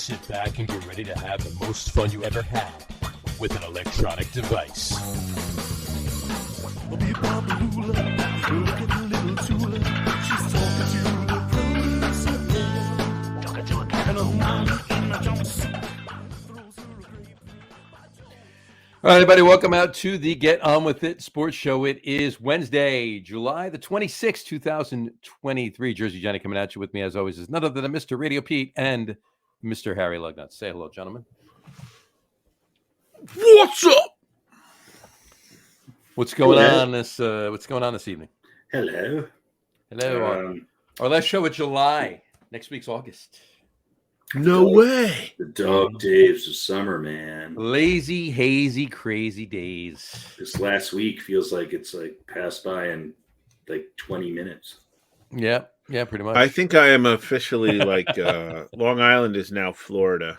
Sit back and get ready to have the most fun you ever had with an electronic device. All right, everybody, welcome out to the Get On With It Sports Show. It is Wednesday, July the 26th, 2023. Jersey Johnny coming at you. With me, as always, is none other than Mr. RadioPete and Mr. Harry Lug Nutz. Say hello, gentlemen. What's up? What's going on this evening? Hello. Our last show of July. Next week's August. No way. The dog days of summer, man. Lazy, hazy, crazy days. This last week feels like it's passed by in 20 minutes. Yeah, pretty much. I think I am officially Long Island is now Florida.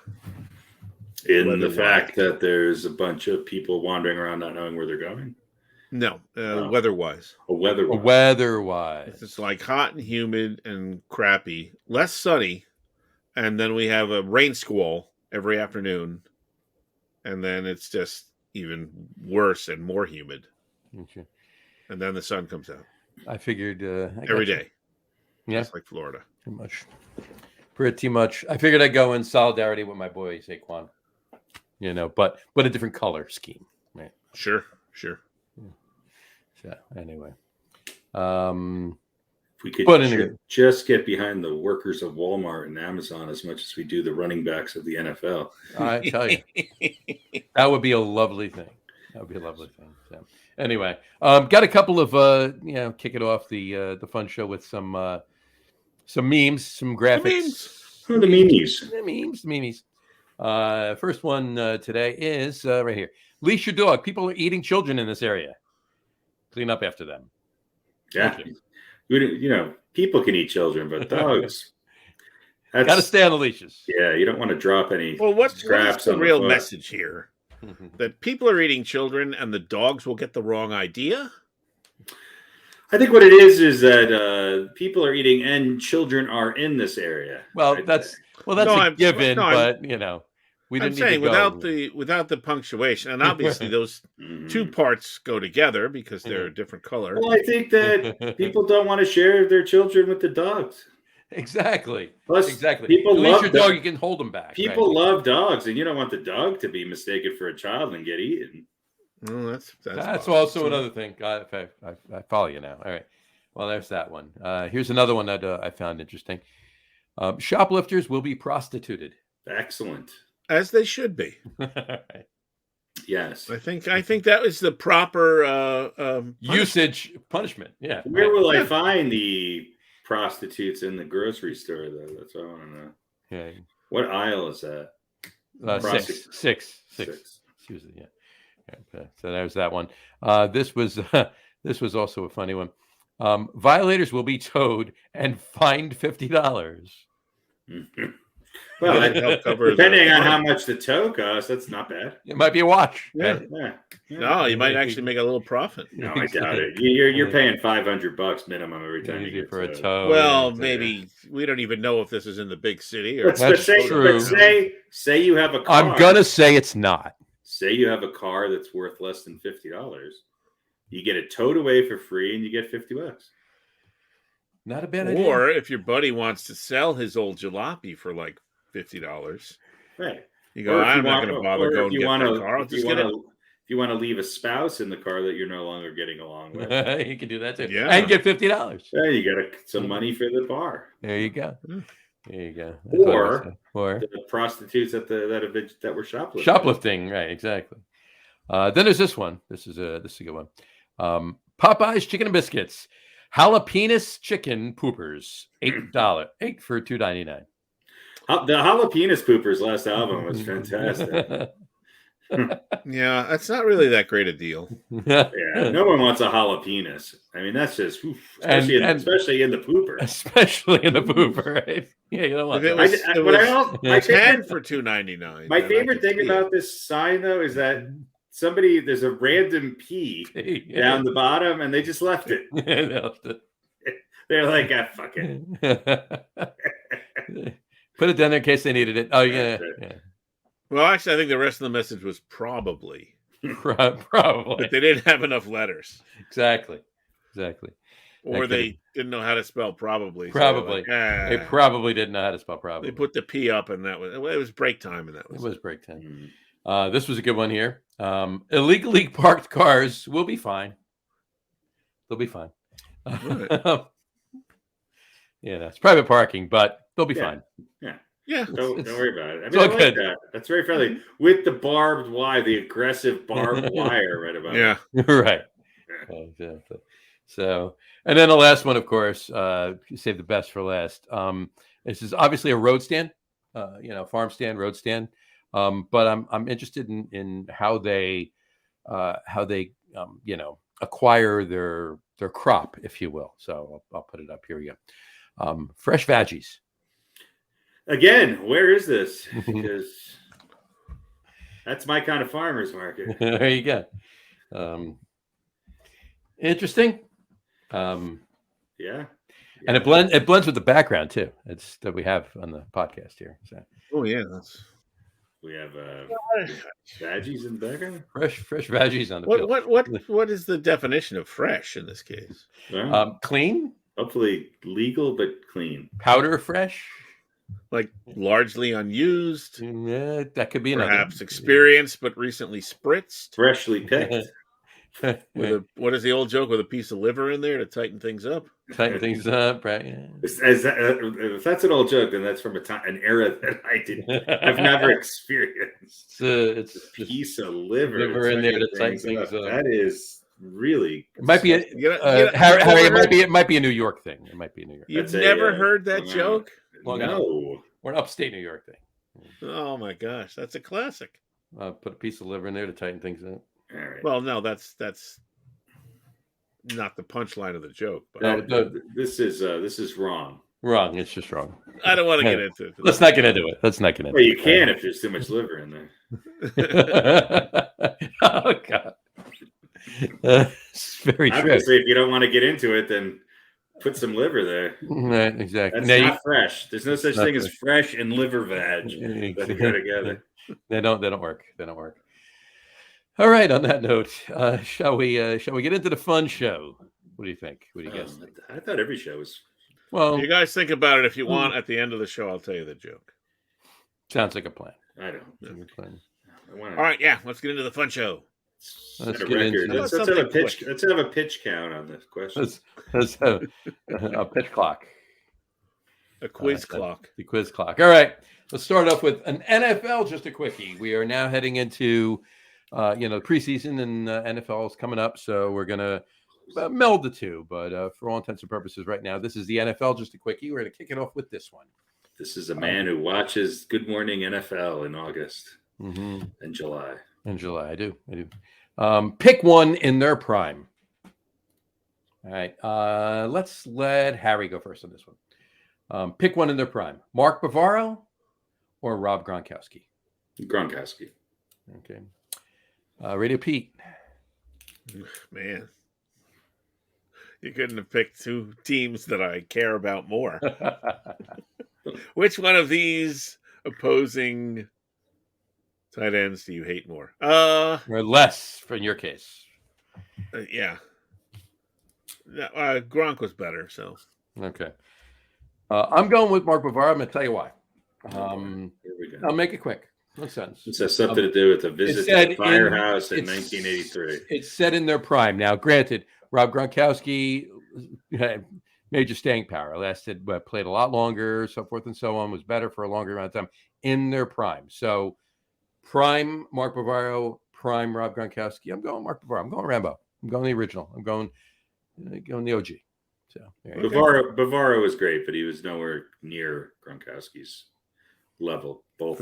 In the fact that there's a bunch of people wandering around not knowing where they're going? No, weather-wise. Weather-wise. It's like hot and humid and crappy. Less sunny. And then we have a rain squall every afternoon. And then it's just even worse and more humid. Okay. And then the sun comes out. I figured... every day. Yeah. Just like Florida. Pretty much. I figured I'd go in solidarity with my boy Saquon. But a different color scheme. Right? Sure. So, anyway. If we could just get behind the workers of Walmart and Amazon as much as we do the running backs of the NFL. I tell you, that would be a lovely thing. So, anyway, got a couple of kick it off the fun show with some memes, some graphics. The memes. First one today is right here. Leash your dog. People are eating children in this area. Clean up after them. Yeah. People can eat children, but dogs. Got to stay on the leashes. Yeah, you don't want to drop any. Well, what's the real foot. message here? That people are eating children and the dogs will get the wrong idea? I think what it is that people are eating and children are in this area. Well, that's a given, but we didn't. I'm saying without the punctuation, and obviously those two parts go together because they're a different color. Well, I think that people don't want to share their children with the dogs. Exactly. People At least love your dog. You can hold them back. People love dogs, and you don't want the dog to be mistaken for a child and get eaten. Well, that's also another thing. I follow you now. All right. Well, there's that one. Here's another one that I found interesting. Shoplifters will be prostituted. Excellent. As they should be. Yes. I think that is the proper usage punishment. Yeah. Where will I find the prostitutes in the grocery store, though? That's what I want to know. Yeah. What aisle is that? Six. Usually, yeah. Okay. So there's that one. This was also a funny one. Violators will be towed and fined $50. Well, depending on how much the tow costs, that's not bad. It might be a wash. Yeah. No, you might actually make a little profit. No, I doubt it. You're paying $500 minimum every time you get for a tow. Well, maybe we don't even know if this is in the big city. But say you have a car. I'm gonna say it's not. Say you have a car that's worth less than $50. You get it towed away for free, and you get $50. Not a bad idea. Or if your buddy wants to sell his old jalopy for like $50, right? You go, I'm not going to bother going to get that car. If you want to leave a spouse in the car that you're no longer getting along with, you can do that too. Yeah. And get $50. Yeah, you got some money for the bar. There you go. Or the prostitutes that were shoplifting. Shoplifting, right? Exactly. Then there's this one. This is a good one. Popeye's chicken and biscuits, jalapenos chicken poopers, $8 for $2.99. The Jalapenos Poopers last album was fantastic. Yeah, that's not really that great a deal. Yeah, no one wants a jalapenos. I mean, that's just especially in the pooper. Especially in the pooper, right? Yeah, you don't want it was 10 for $2.99. My favorite thing about this sign, though, is that there's a random P down the bottom, and they just left it. They're like, fuck it. Put it down there in case they needed it. Oh, yeah. Well, actually, I think the rest of the message was probably. Probably. But they didn't have enough letters. Exactly. Or they didn't know how to spell probably. Probably. So like, They probably didn't know how to spell probably. They put the P up, and it was break time, and that was it. Was break time. This was a good one here. Illegally parked cars will be fine. They'll be fine. Right. It's private parking, but they'll be fine. Yeah. Don't worry about it. I mean, I like that. That's very friendly. With the barbed wire, the aggressive barbed wire right about it. Right. Exactly. So, and then the last one, of course, save the best for last. This is obviously a road stand, farm stand, road stand. But I'm interested in how they acquire their crop, if you will. So I'll put it up here. You go. Fresh veggies. Again, where is this? Because that's my kind of farmer's market. There you go. Interesting. Yeah. And it blends with the background too. It's that we have on the podcast here. So. Oh yeah, we have veggies in the background. Fresh veggies on the field. What is the definition of fresh in this case? Clean. Hopefully legal, but clean. Powder fresh. Like largely unused. Yeah, that could be perhaps experienced but recently spritzed. Freshly picked. What is the old joke with a piece of liver in there to tighten things up? Right? Yeah. If that's an old joke, then that's from an era that I've never experienced. It's a piece of liver in there to tighten things up. That is really. It might be Harry. It might be a New York thing. It might be a New York. You've never heard that joke? No, we're an upstate New York thing. Oh my gosh, that's a classic. Put a piece of liver in there to tighten things up. All right. Well, no, that's not the punchline of the joke. But this is wrong. Wrong. It's just wrong. I don't want to get into it. Let's not get into it. Well, you can if there's too much liver in there. Oh God. It's very true. Obviously, if you don't want to get into it, then put some liver there. Right, exactly. That's not fresh. There's no such thing as fresh and liver veg. That go together. They don't work. They don't work. All right. On that note, shall we get into the fun show? What do you think? What do you guys think? I thought every show was. Well, you guys think about it. If you want, at the end of the show, I'll tell you the joke. Sounds like a plan. I don't. All right. Yeah. Let's get into the fun show. Let's have a pitch. Let's have a pitch count on this question. Let's have a pitch clock. A quiz clock. The quiz clock. All right. Let's start off with an NFL. Just a quickie. We are now heading into, preseason, and NFL is coming up, so we're gonna meld the two. But for all intents and purposes, right now, this is the NFL. Just a quickie. We're gonna kick it off with this one. This is a man who watches Good Morning NFL in August and July. In July, I do. Pick one in their prime. All right. Let's let Harry go first on this one. Pick one in their prime. Mark Bavaro or Rob Gronkowski? Gronkowski. Okay. RadioPete. Man. You couldn't have picked two teams that I care about more. Which one of these opposing tight ends do you hate more? Or less, in your case. Yeah. Gronk was better, so. Okay. I'm going with Mark Bavaro. I'm going to tell you why. Here we go. I'll make it quick. No sense. This has something to do with a visit to the firehouse in 1983. It's set in their prime. Now, granted, Rob Gronkowski had major staying power. Played a lot longer, so forth and so on, was better for a longer amount of time in their prime. So, prime Mark Bavaro, prime Rob Gronkowski. I'm going Mark Bavaro. I'm going Rambo. I'm going the original. I'm going the OG. So Bavaro was great, but he was nowhere near Gronkowski's level, both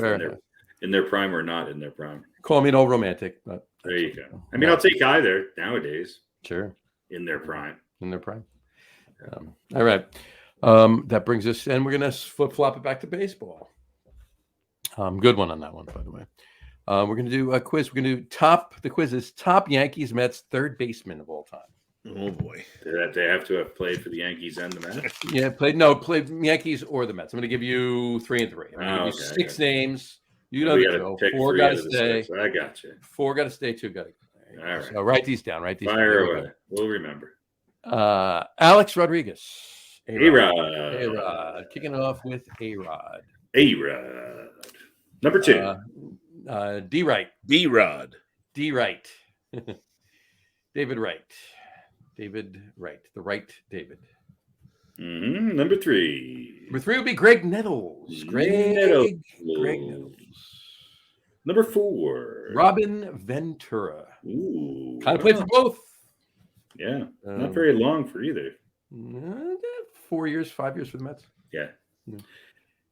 in their prime or not in their prime. Call me an old romantic, but there you go. I mean, I'll take either nowadays. Sure. In their prime. All right. That brings us, and we're going to flip-flop it back to baseball. Good one on that one, by the way. We're going to do a quiz. We're going to do the quiz is top Yankees Mets third baseman of all time. Oh boy. They have to have played for the Yankees and the Mets. Yeah, played Yankees or the Mets. I'm going to give you 3 and 3. I'm going to give you 6 names. You know we the got drill. to pick 4 3 got out to of the stay. 6. I got you. 4 got to stay. 2 got to. All right. So write these down. Write these Fire down. away. We'll remember. Alex Rodriguez. A-Rod. A-Rod. Kicking it off with A-Rod. A-Rod. Number 2. D-Wright. D-Rod. D-Wright. David Wright. David Wright. The right David. Number 3. Number 3 would be Greg Nettles. Greg Nettles. Number 4. Robin Ventura. Ooh. Kind of played for both. Yeah. Not very long for either. 4 years, 5 years for the Mets. Yeah. Yeah.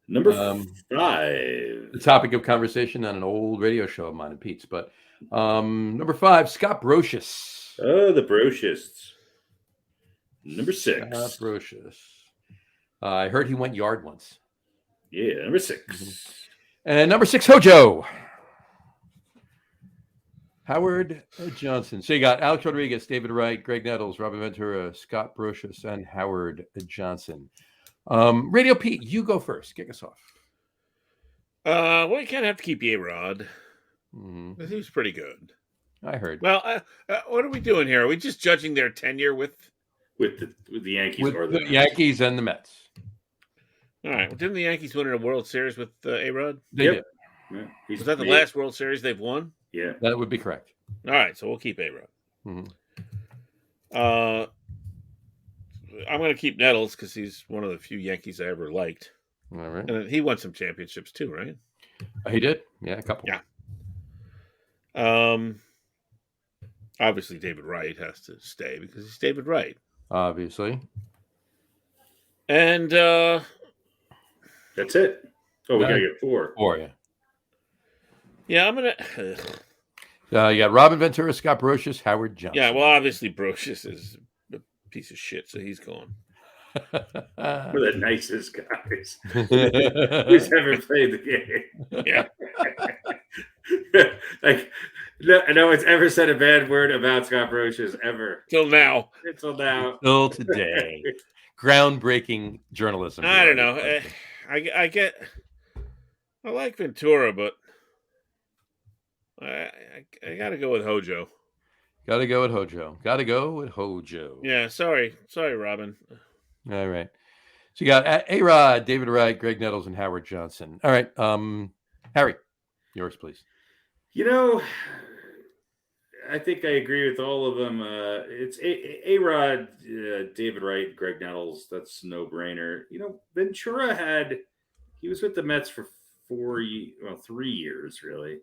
Number 5. The topic of conversation on an old radio show of mine and Pete's. But number 5, Scott Brocious. Oh, the Brocious. Number 6. Scott Brocious. I heard he went yard once. Yeah, number 6. Mm-hmm. And number 6, Hojo. Howard Johnson. So you got Alex Rodriguez, David Wright, Greg Nettles, Robin Ventura, Scott Brocious, and Howard Johnson. Radio Pete, you go first. Kick us off. Well, you kind of have to keep A-Rod. Mm-hmm. He was pretty good. I heard. Well, what are we doing here? Are we just judging their tenure with the Yankees or the Mets? Yankees and the Mets? All right. Well, didn't the Yankees win a World Series with A-Rod? They did. Yeah. Was that the last World Series they've won? Yeah. That would be correct. All right, so we'll keep A-Rod. Mm-hmm. I'm going to keep Nettles because he's one of the few Yankees I ever liked. All right. And he won some championships too, right? He did. Yeah, a couple. Yeah. Obviously, David Wright has to stay because he's David Wright. Obviously. And that's it. Oh, we got to get 4. 4, yeah. Yeah, I'm going to... You got Robin Ventura, Scott Brocious, Howard Johnson. Yeah, well, obviously, Brocious is a piece of shit, so he's gone. One of the nicest guys who's ever played the game. Yeah. Like, no one's ever said a bad word about Scott Brocious ever. Till now. Until now. Till today. Groundbreaking journalism. I don't know. I like Ventura, but I got to go with Hojo. Got to go with Hojo. Yeah, sorry, Robin. All right. So you got A-Rod, David Wright, Greg Nettles, and Howard Johnson. All right. Harry, yours, please. You know, I think I agree with all of them. It's A-Rod, David Wright, Greg Nettles. That's a no-brainer. You know, Ventura he was with the Mets for 3 years, really.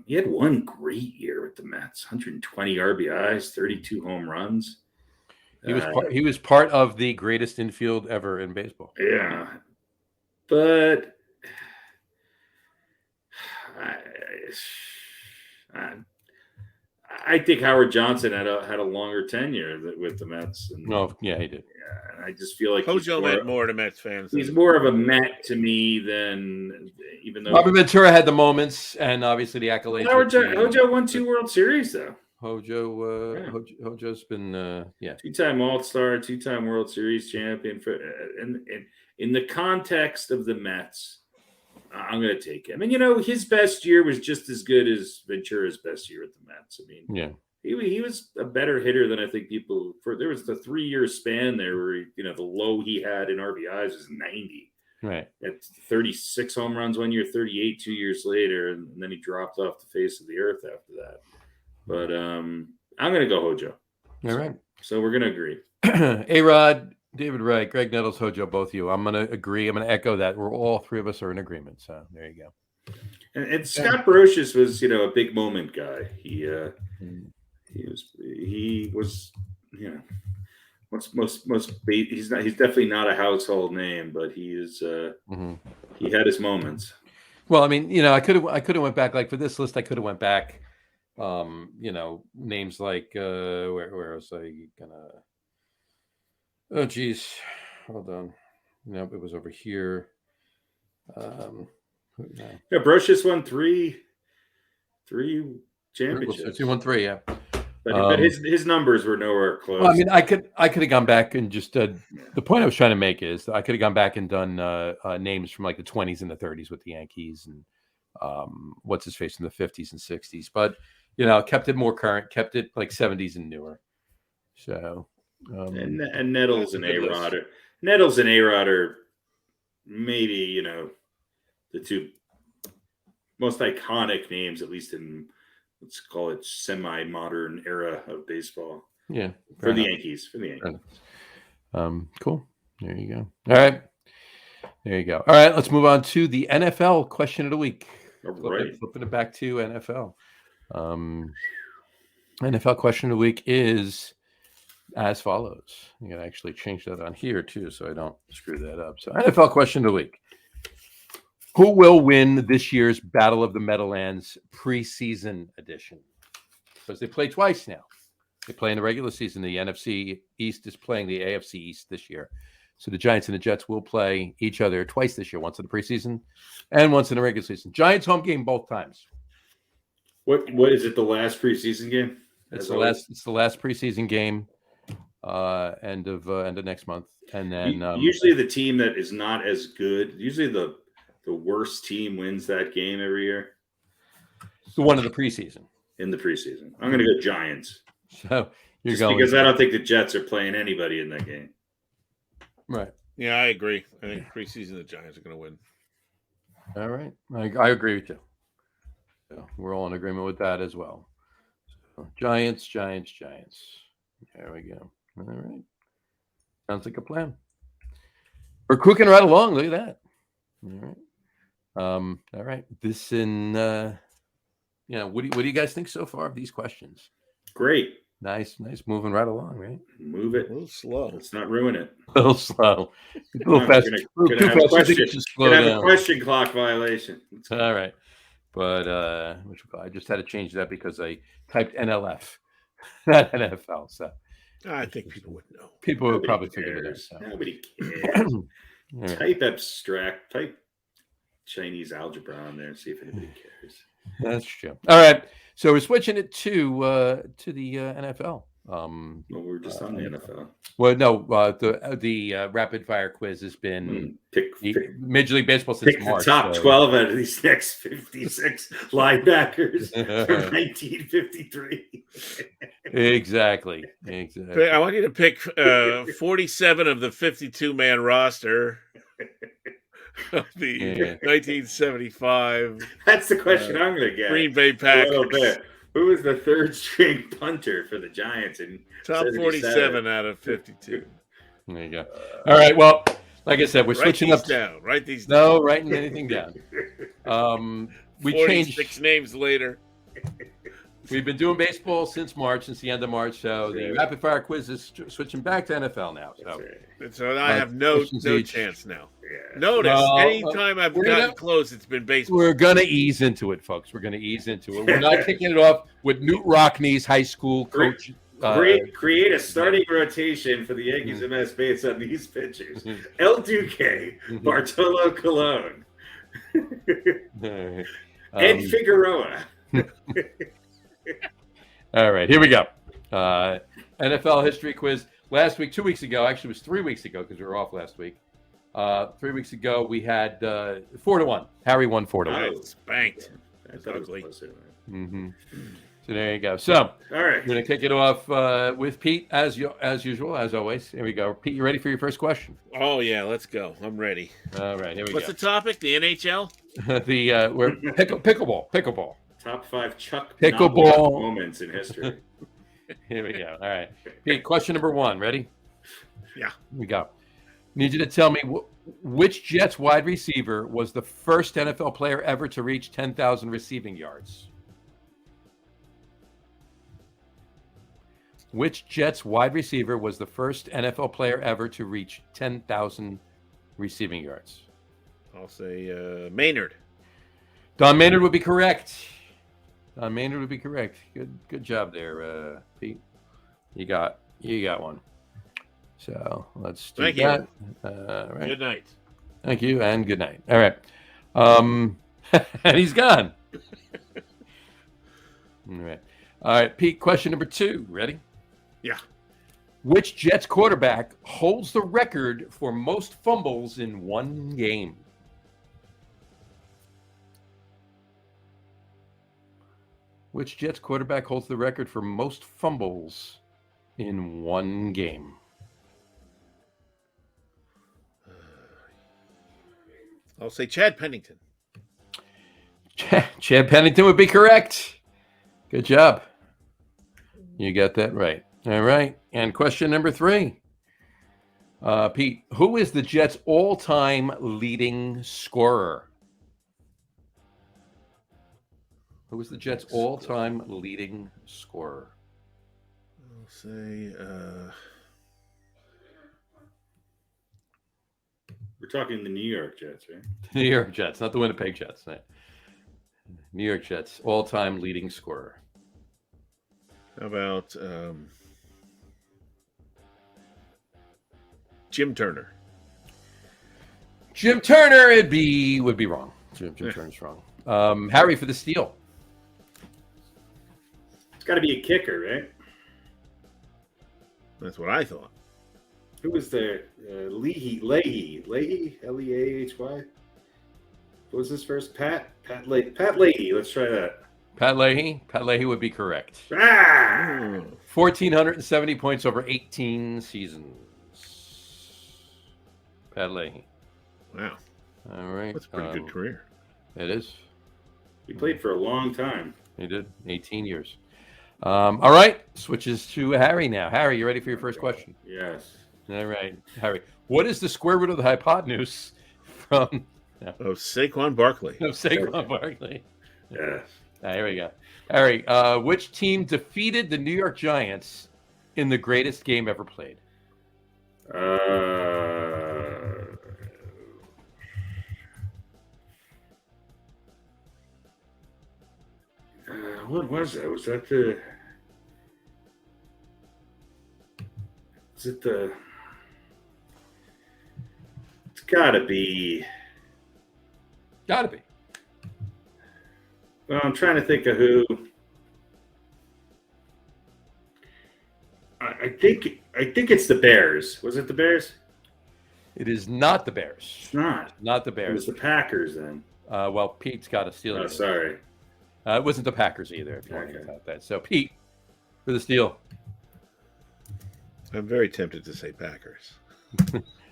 He had one great year with the Mets, 120 RBIs, 32 home runs. He was part of the greatest infield ever in baseball. Yeah, but I think Howard Johnson had a longer tenure with the Mets. Yeah, he did. Yeah, and I just feel like Hojo meant more to Mets fans. He's more of a Met to me than even though Robin Ventura had the moments and obviously the accolades. Hojo won 2 World Series though. Hojo's been 2-time All-Star, 2-time World Series champion and in the context of the Mets, I'm going to take him. And you know, his best year was just as good as Ventura's best year with the Mets. I mean, yeah. He was a better hitter than I think people there was the 3-year span there where the low he had in RBIs was 90. Right. At 36 home runs 1 year, 38 2 years later, and then he dropped off the face of the earth after that. But I'm going to go Hojo. All right. So we're going to agree. A-Rod, David Wright, Greg Nettles, Hojo, both of you. I'm going to agree. I'm going to echo that. We're all 3 of us are in agreement. So there you go. And Scott Brocious was, a big moment guy. He was, he's definitely not a household name, but he is. He had his moments. Well, I mean, I could have went back like for this list. I could have went back. Names like where was I gonna? Oh, geez, hold on. No, it was over here. Brocious won three championships. 2-1-3, yeah. But his numbers were nowhere close. Well, I mean, I could have gone back and just the point I was trying to make is I could have gone back and done names from like the 20s and the 30s with the Yankees and what's his face in the 50s and 60s, but kept it more current, kept it like 70s and newer. So and Nettles and A-Rod are maybe the two most iconic names, at least in, let's call it, semi-modern era of baseball. Yeah, for the Yankees. Cool. There you go. All right. There you go. All right. Let's move on to the NFL question of the week. All right. Flipping it back to NFL. NFL question of the week is as follows. I'm going to actually change that on here too, so I don't screw that up. So NFL question of the week. Who will win this year's Battle of the Meadowlands preseason edition? Because they play twice now. They play in the regular season. The NFC East is playing the AFC East this year. So the Giants and the Jets will play each other twice this year, once in the preseason and once in the regular season. Giants home game both times. What is it, the last preseason game? It's the last preseason game, end of next month. And then usually the team that is not as good, usually the worst team wins that game every year. The one in the preseason. In the preseason. I'm going to go Giants. So you're just going because I don't think the Jets are playing anybody in that game. Right. Yeah, I agree. I think preseason the Giants are going to win. All right. I agree with you. So we're all in agreement with that as well. So, Giants. There we go. All right. Sounds like a plan. We're cooking right along. Look at that. All right. All right. This in what do you guys think so far of these questions? Great. Nice, moving right along, right? Move it. A little slow. Let's not ruin it. A little slow. A little fast. Gonna have a question clock violation. All right. But I just had to change that because I typed NLF, not NFL. So I think people would know. People would probably figure it out. So. Nobody cares. Right. Type abstract, type Chinese algebra on there and see if anybody cares. That's true. All right. So we're switching it to the NFL. Well, we're just on the NFL. Well, no, the Rapid Fire Quiz has been Major League Baseball since pick March. The top 12 out of these next 56 linebackers from 1953. Exactly. I want you to pick 47 of the 52-man roster of the 1975. That's the question I'm going to get. Green Bay Packers. A little bit. Who was the third string punter for the Giants in top 47 out of 52? There you go. All right. Well, like I said, we're switching up. Write these down. No, writing anything down. We 46 changed names later. We've been doing baseball since the end of March. So the Rapid Fire Quiz is switching back to NFL now. So I have no chance now. Yeah. Notice, anytime I've gotten close, it's been baseball. We're going to ease into it, folks. We're not kicking it off with Newt Rockney's high school coach. Create a starting rotation for the Yankees MS based on these pitchers. El Duque, Bartolo Colon, Ed Figueroa. All right, here we go. NFL history quiz. Last week, 2 weeks ago, actually it was 3 weeks ago because we were off last week. 3 weeks ago, we had 4-1. Harry won 4-1. Spanked. That's ugly. Mm-hmm. So there you go. So, all right, we're going to kick it off with Pete as usual, as always. Here we go. Pete, you ready for your first question? Oh yeah, let's go. I'm ready. All right, here we go. What's the topic? The NHL? We're pickleball. Top 5 Chuck pickleball moments in history. Here we go. All right, Pete. Question number 1. Ready? Yeah. Here we go. Need you to tell me which Jets wide receiver was the first NFL player ever to reach 10,000 receiving yards. Which Jets wide receiver was the first NFL player ever to reach 10,000 receiving yards? I'll say Maynard. Don Maynard would be correct. Good job there, Pete. You got one. So let's do that. Right. Good night. Thank you, and good night. All right. And he's gone. All right, Pete, question number 2. Ready? Yeah. Which Jets quarterback holds the record for most fumbles in one game? Which Jets quarterback holds the record for most fumbles in one game? I'll say Chad Pennington. Chad Pennington would be correct. Good job. You got that right. All right. And question number 3. Pete, who is the Jets' all-time leading scorer? Who is the Jets' all-time leading scorer? I'll say We're talking the New York Jets, right? New York Jets, not the Winnipeg Jets. Right? New York Jets, all-time leading scorer. how about Jim Turner? Jim Turner, would be wrong. Jim Turner's wrong. Harry for the steal. It's got to be a kicker, right? That's what I thought. Who was there? Leahy, Leahy. What was his first? Pat Leahy. Let's try that. Pat Leahy would be correct. 1,470 points over 18 seasons. Pat Leahy. Wow. All right. That's a pretty good career. It is. He played for a long time. He did. 18 years. All right. Switches to Harry now. Harry, you ready for your first question? Yes. All right. Harry, what is the square root of the hypotenuse from Saquon Barkley? Saquon Barkley. Yes. Here we go. Harry, which team defeated the New York Giants in the greatest game ever played? What was that? Was that the? Is it the? It's gotta be. Gotta be. Well, I'm trying to think of who. I think it's the Bears. Was it the Bears? It is not the Bears. It's not. Not the It Bears. was the Packers then. Well, Pete's got to steal Oh, it. sorry. It wasn't the Packers either. If you want to count that. So, Pete, for the steal. I'm very tempted to say Packers.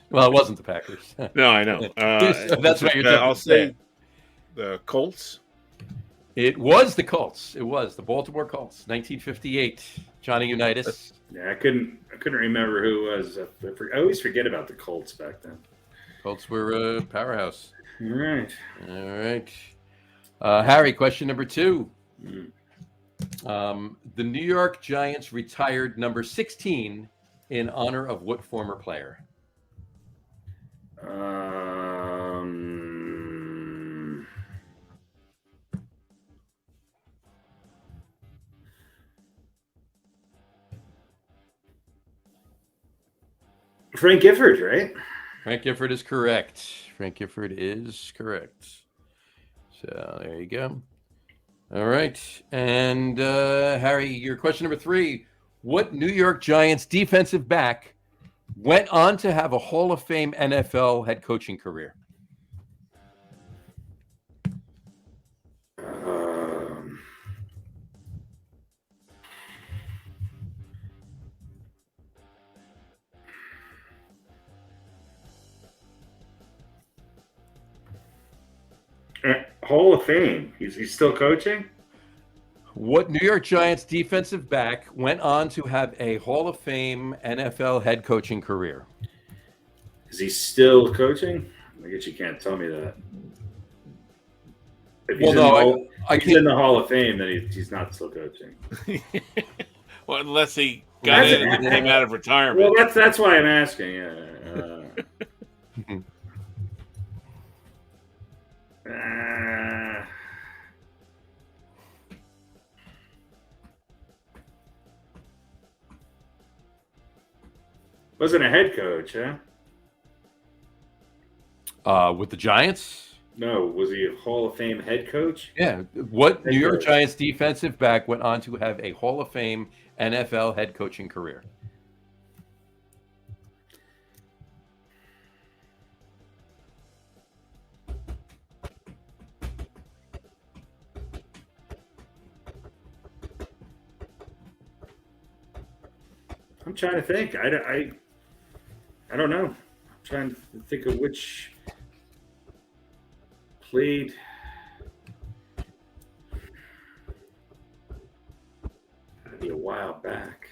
Well, it wasn't the Packers. No, I know. That's what you're tempted I'll to say. say the Colts. It was the Colts. It was the Baltimore Colts, 1958. Johnny Unitas. Yeah, I couldn't remember who it was. I always forget about the Colts back then. Colts were a powerhouse. All right. All right. Harry, question number 2. The New York Giants retired number 16 in honor of what former player? Frank Gifford, right? Frank Gifford is correct. Frank Gifford is correct. So there you go. All right. And Harry, your question number 3. What New York Giants defensive back went on to have a Hall of Fame NFL head coaching career? Hall of Fame. He's still coaching? What New York Giants defensive back went on to have a Hall of Fame NFL head coaching career? Is he still coaching? I guess you can't tell me that. If he's, in the Hall of Fame, then he's not still coaching. Well, unless he got in and came out of retirement. Well, that's why I'm asking. Yeah. Wasn't a head coach, huh? With the Giants? No, was he a Hall of Fame head coach? Yeah. What Head New York coach. Giants defensive back went on to have a Hall of Fame NFL head coaching career? I'm trying to think. I don't know. I'm trying to think of which played. That'd be a while back.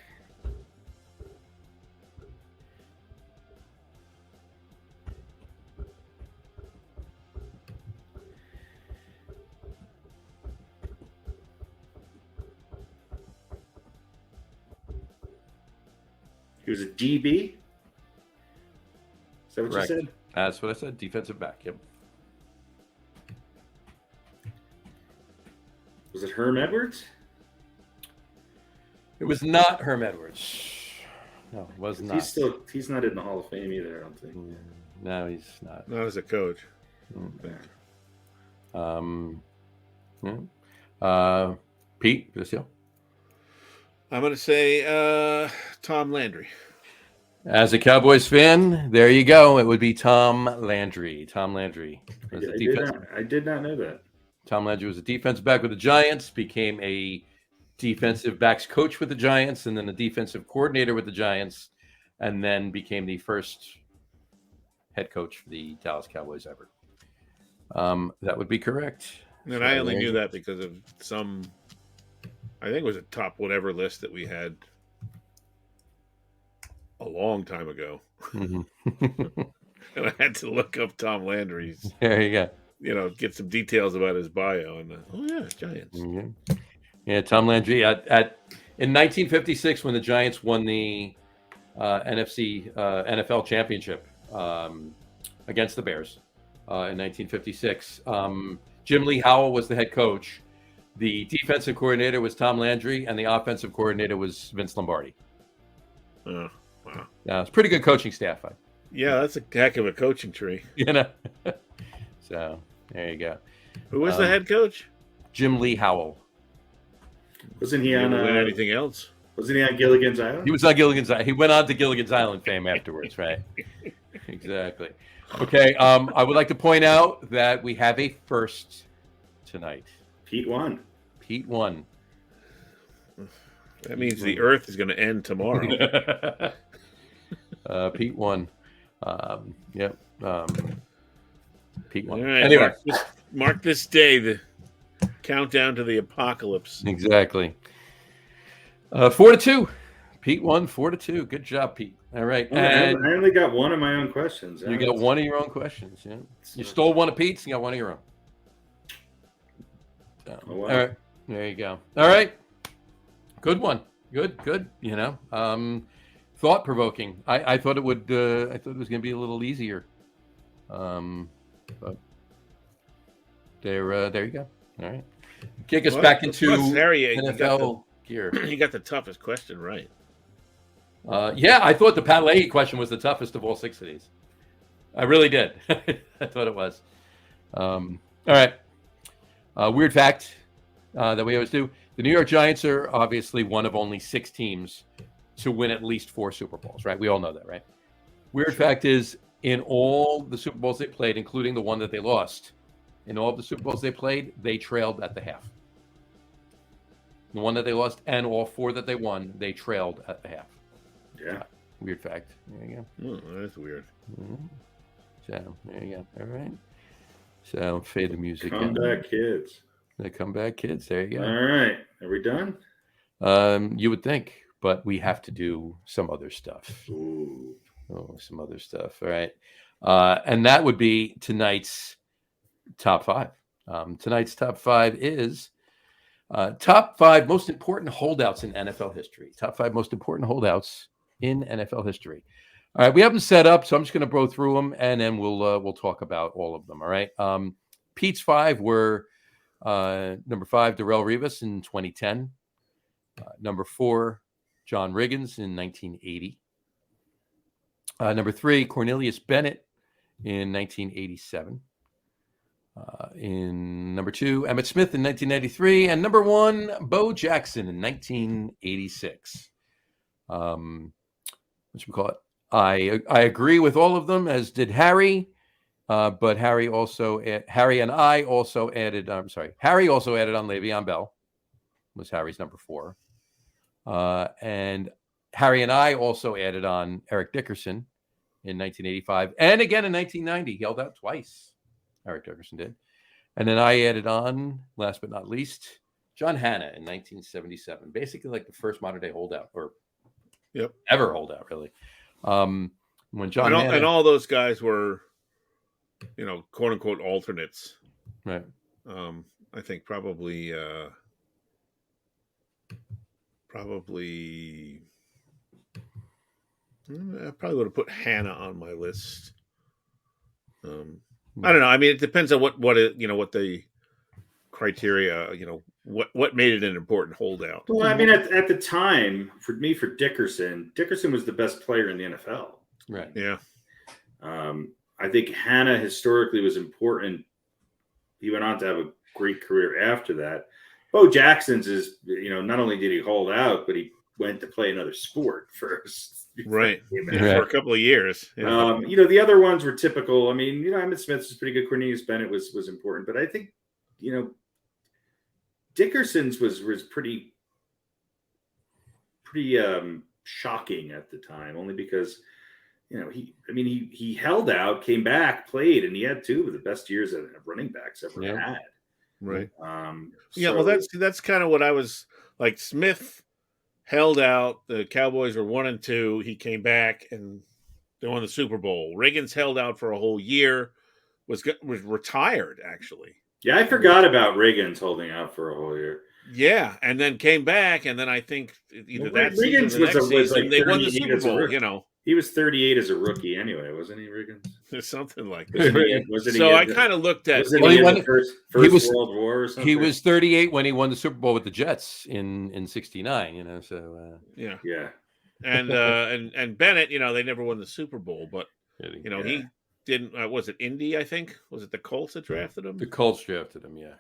He was a DB. Is that what Correct. you said? That's what I said. Defensive back. Yep. Was it Herm Edwards? It was not Herm Edwards. No, it was not. He's not in the Hall of Fame either, I don't think. No, he's not. Not as a coach. Pete, this you. I'm going to say Tom Landry. As a Cowboys fan, there you go. It would be Tom Landry. Tom Landry was a defensive. I did not know that. Tom Landry was a defensive back with the Giants, became a defensive backs coach with the Giants, and then a defensive coordinator with the Giants, and then became the first head coach for the Dallas Cowboys ever. That would be correct. And I only knew that because of I think it was a top whatever list that we had a long time ago. Mm-hmm. And I had to look up Tom Landry's, There you go. Get some details about his bio. And Giants. Mm-hmm. Yeah, Tom Landry. In 1956, when the Giants won the NFL championship against the Bears in 1956, Jim Lee Howell was the head coach. The defensive coordinator was Tom Landry, and the offensive coordinator was Vince Lombardi. Oh, wow. Yeah, it's a pretty good coaching staff. Yeah, that's a heck of a coaching tree. So there you go. Who was the head coach? Jim Lee Howell. Wasn't he on win anything else? Wasn't he on Gilligan's Island? He was on Gilligan's Island. He went on to Gilligan's Island fame afterwards, right? Exactly. Okay. I would like to point out that we have a first tonight. Pete won. Pete won. That means the Earth is going to end tomorrow. Pete won. Yep. Pete won. All right, Anyway, mark this day, the countdown to the apocalypse. Exactly. 4-2. Pete won 4-2. Good job, Pete. All right. And I only got one of my own questions. you got one of your own questions. Yeah. You stole one of Pete's. You got one of your own. So, Oh, wow. All right. There you go. All right. Good one. Good. Thought provoking. I thought it would. I thought it was going to be a little easier. But there you go. All right. Kick us back into Harry, NFL gear. You got the toughest question right. Yeah, I thought the Pat Leahy question was the toughest of all 6 of these. I really did. I thought it was. All right. Weird fact that we always do. The New York Giants are obviously one of only 6 teams to win at least 4 Super Bowls, right? We all know that, right? Weird fact is, in all the Super Bowls they played, including the one that they lost, in all of the Super Bowls they played, they trailed at the half. The one that they lost and all 4 that they won, they trailed at the half. Yeah. Weird fact. There you go. Oh, that's weird. Mm-hmm. So there you go. All right. So fade the music. Comeback kids. The comeback kids. There you go. All right. Are we done? You would think, but we have to do some other stuff. Ooh. Oh, some other stuff. All right. And that would be tonight's top 5. Tonight's top 5 is top 5 most important holdouts in NFL history. Top 5 most important holdouts in NFL history. All right, we have them set up, so I'm just going to go through them, and then we'll talk about all of them. All right. Pete's 5 were number 5, Darrelle Revis in 2010. Number 4, John Riggins in 1980. Number 3, Cornelius Bennett in 1987. In number 2, Emmett Smith in 1993, and number 1, Bo Jackson in 1986. What should we call it? I agree with all of them, as did Harry. But Harry also added on Le'Veon Bell, was Harry's number 4. And Harry and I also added on Eric Dickerson in 1985, and again in 1990. He held out twice. Eric Dickerson did. And then I added on, last but not least, John Hanna in 1977. Basically like the first modern day holdout, or ever holdout, really. When John Hanna, and all those guys were, quote unquote alternates. Right. I think probably I probably would have put Hanna on my list. I don't know. I mean, it depends on what the criteria, what made it an important holdout. Well, I mean, at the time, for Dickerson was the best player in the NFL. Right. Yeah. I think Hanna historically was important. He went on to have a great career after that. Bo Jackson's is, not only did he hold out, but he went to play another sport first. Right. For a couple of years. Yeah. The other ones were typical. I mean, Emmitt Smith was pretty good. Cornelius Bennett was important. But I think, Dickerson's was pretty shocking at the time, only because, he held out, came back, played, and he had 2 of the best years that running backs ever had. Right. So, that's kind of what I was like. Smith held out. The Cowboys were 1-2. He came back and they won the Super Bowl. Riggins held out for a whole year. Was retired, actually. Yeah, I forgot about Riggins holding out for a whole year. Yeah, and then came back, and then I think either that Riggins season or the next season, like they won the Super Bowl. He was 38 as a rookie anyway, wasn't he, Riggins? Something like that. I kind of looked at first World War or something. He was 38 when he won the Super Bowl with the Jets in 69. So yeah. And Bennett, they never won the Super Bowl, but he didn't. Was it Indy? I think was it the Colts that drafted him? The Colts drafted him, yeah,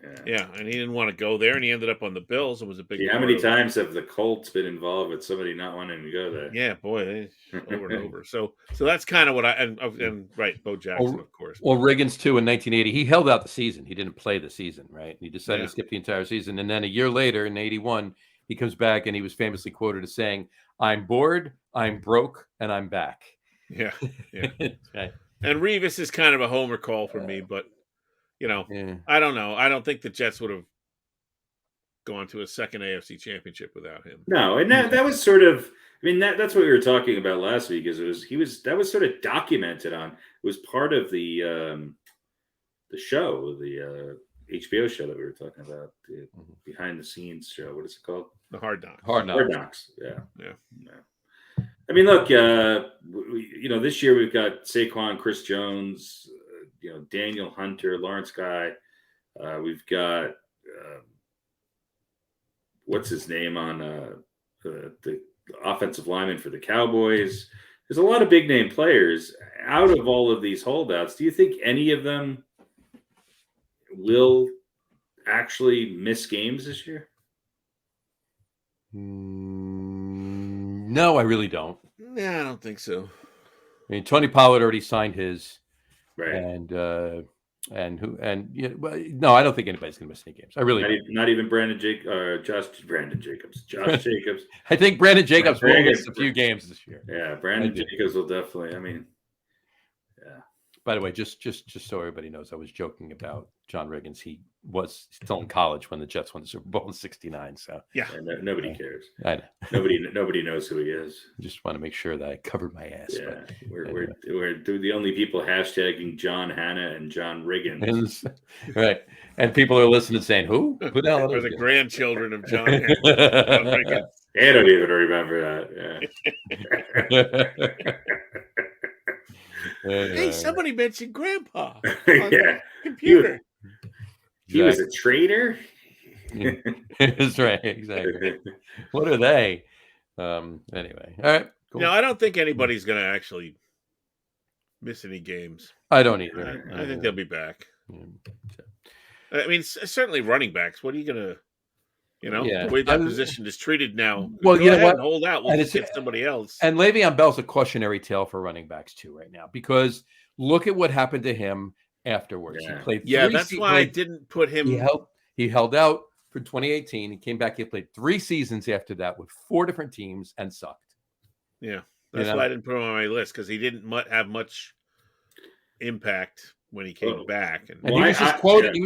and he didn't want to go there, and he ended up on the Bills. It was a big. How many times have the Colts been involved with somebody not wanting to go there? Yeah, boy, over and over. So that's kind of what and right, Bo Jackson, of course. Well, Riggins too in 1980, he held out the season. He didn't play the season, right? He decided to skip the entire season, and then a year later in 81, he comes back and he was famously quoted as saying, "I'm bored, I'm broke, and I'm back." Yeah. Right. And Revis is kind of a homer call for me, but I don't know. I don't think the Jets would have gone to a second AFC championship without him. No, and that was sort of. I mean, that's what we were talking about last week. That was sort of documented on. It was part of the show, the HBO show that we were talking about, the behind the scenes show. What is it called? The Hard Knocks. Hard Knocks. Yeah. I mean, look, this year we've got Saquon, Chris Jones, Daniel Hunter, Lawrence Guy. We've got what's his name on the offensive lineman for the Cowboys. There's a lot of big name players. Out of all of these holdouts, do you think any of them will actually miss games this year? No, I really don't. Yeah, I don't think so. I mean, Tony Pollard already signed his, right? No, I don't think anybody's going to miss any games. I really not even Josh Jacobs. I think Brandon Jacobs will miss a few games this year. Yeah, Brandon Jacobs will definitely. I mean, yeah. By the way, just so everybody knows, I was joking about John Riggins. He was still in college when the Jets won the Super Bowl in '69. So nobody cares. I know. Nobody knows who he is. Just want to make sure that I covered my ass. Yeah, we're the only people hashtagging John Hanna and John Riggins. Right, and people are listening saying, "Who? Who the hell?" Are the grandchildren of John Hanna? John Riggins. I don't even remember that. Yeah. Hey, somebody mentioned Grandpa. Yeah, computer. He was a traitor. That's right. Exactly. What are they? Anyway, all right. Cool. No, I don't think anybody's going to actually miss any games. I don't either. I think they'll be back. I mean, certainly running backs. What are you gonna, the way that position is treated now? Well, go ahead and hold out. We'll just get somebody else. And Le'Veon Bell's a cautionary tale for running backs too right now, because look at what happened to him afterwards. Yeah. He played. That's why I didn't put him. He held out for 2018. He came back. He played 3 seasons after that with 4 different teams and sucked. Yeah, that's why I didn't put him on my list, because he didn't have much impact when he came back. And he was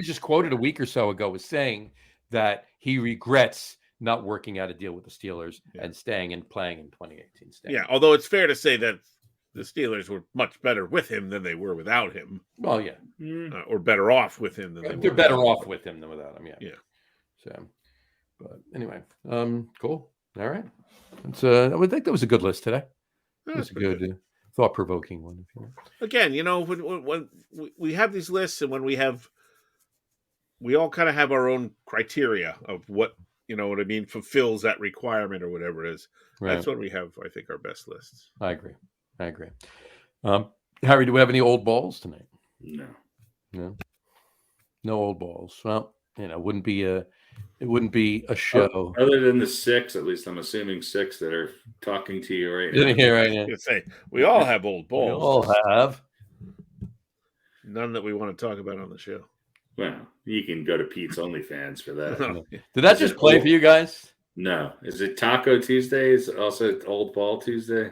just quoted a week or so ago as saying that he regrets not working out a deal with the Steelers and staying and playing in 2018. Yeah, although it's fair to say that the Steelers were much better with him than they were without him. Well, yeah. Or better off with him than they were. They're better off with him than without him, Yeah. So, but anyway, cool. All right. I would think that was a good list today. It was a good, thought-provoking one. Again, when we have these lists, and when we all kind of have our own criteria of what, what I mean, fulfills that requirement or whatever it is. Right. That's when we have, I think, our best lists. I agree. Harry, do we have any old balls tonight? No. No old balls. Well, it wouldn't be a show. Other than the 6, at least I'm assuming 6 that are talking to you right now. Here right now. Say, we all have old balls. We all have. None that we want to talk about on the show. Well, you can go to Pete's OnlyFans for that. Did that just play for you guys? No. Is it Taco Tuesday? Is it also Old Ball Tuesday?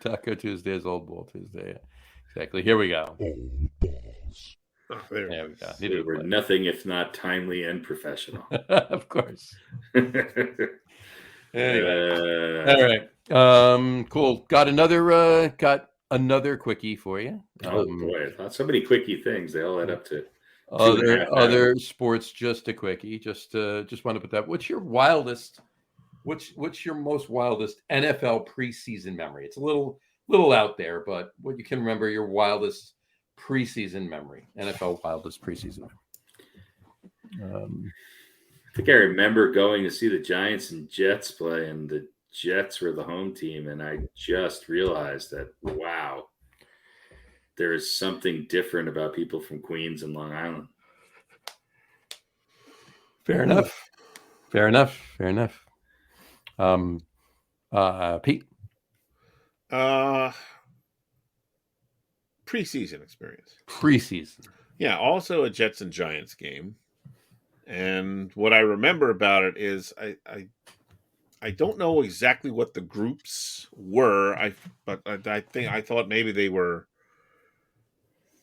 Taco Tuesday is Old Ball Tuesday. Exactly. Here we go. Old balls. Oh, there we go. They were nothing if not timely and professional. Of course. Anyway. All right. Cool. Got another quickie for you. Oh boy, I thought so many quickie things. They all add up to other sports. Just a quickie. Just want to put that. What's your most wildest NFL preseason memory? It's a little out there, but what you can remember, your wildest preseason memory, NFL wildest preseason memory. I think I remember going to see the Giants and Jets play, and the Jets were the home team, and I just realized that, wow, there is something different about people from Queens and Long Island. Fair enough. Pete? Preseason experience. Preseason. Yeah, also a Jets and Giants game. And what I remember about it is I don't know exactly what the groups were. I thought maybe they were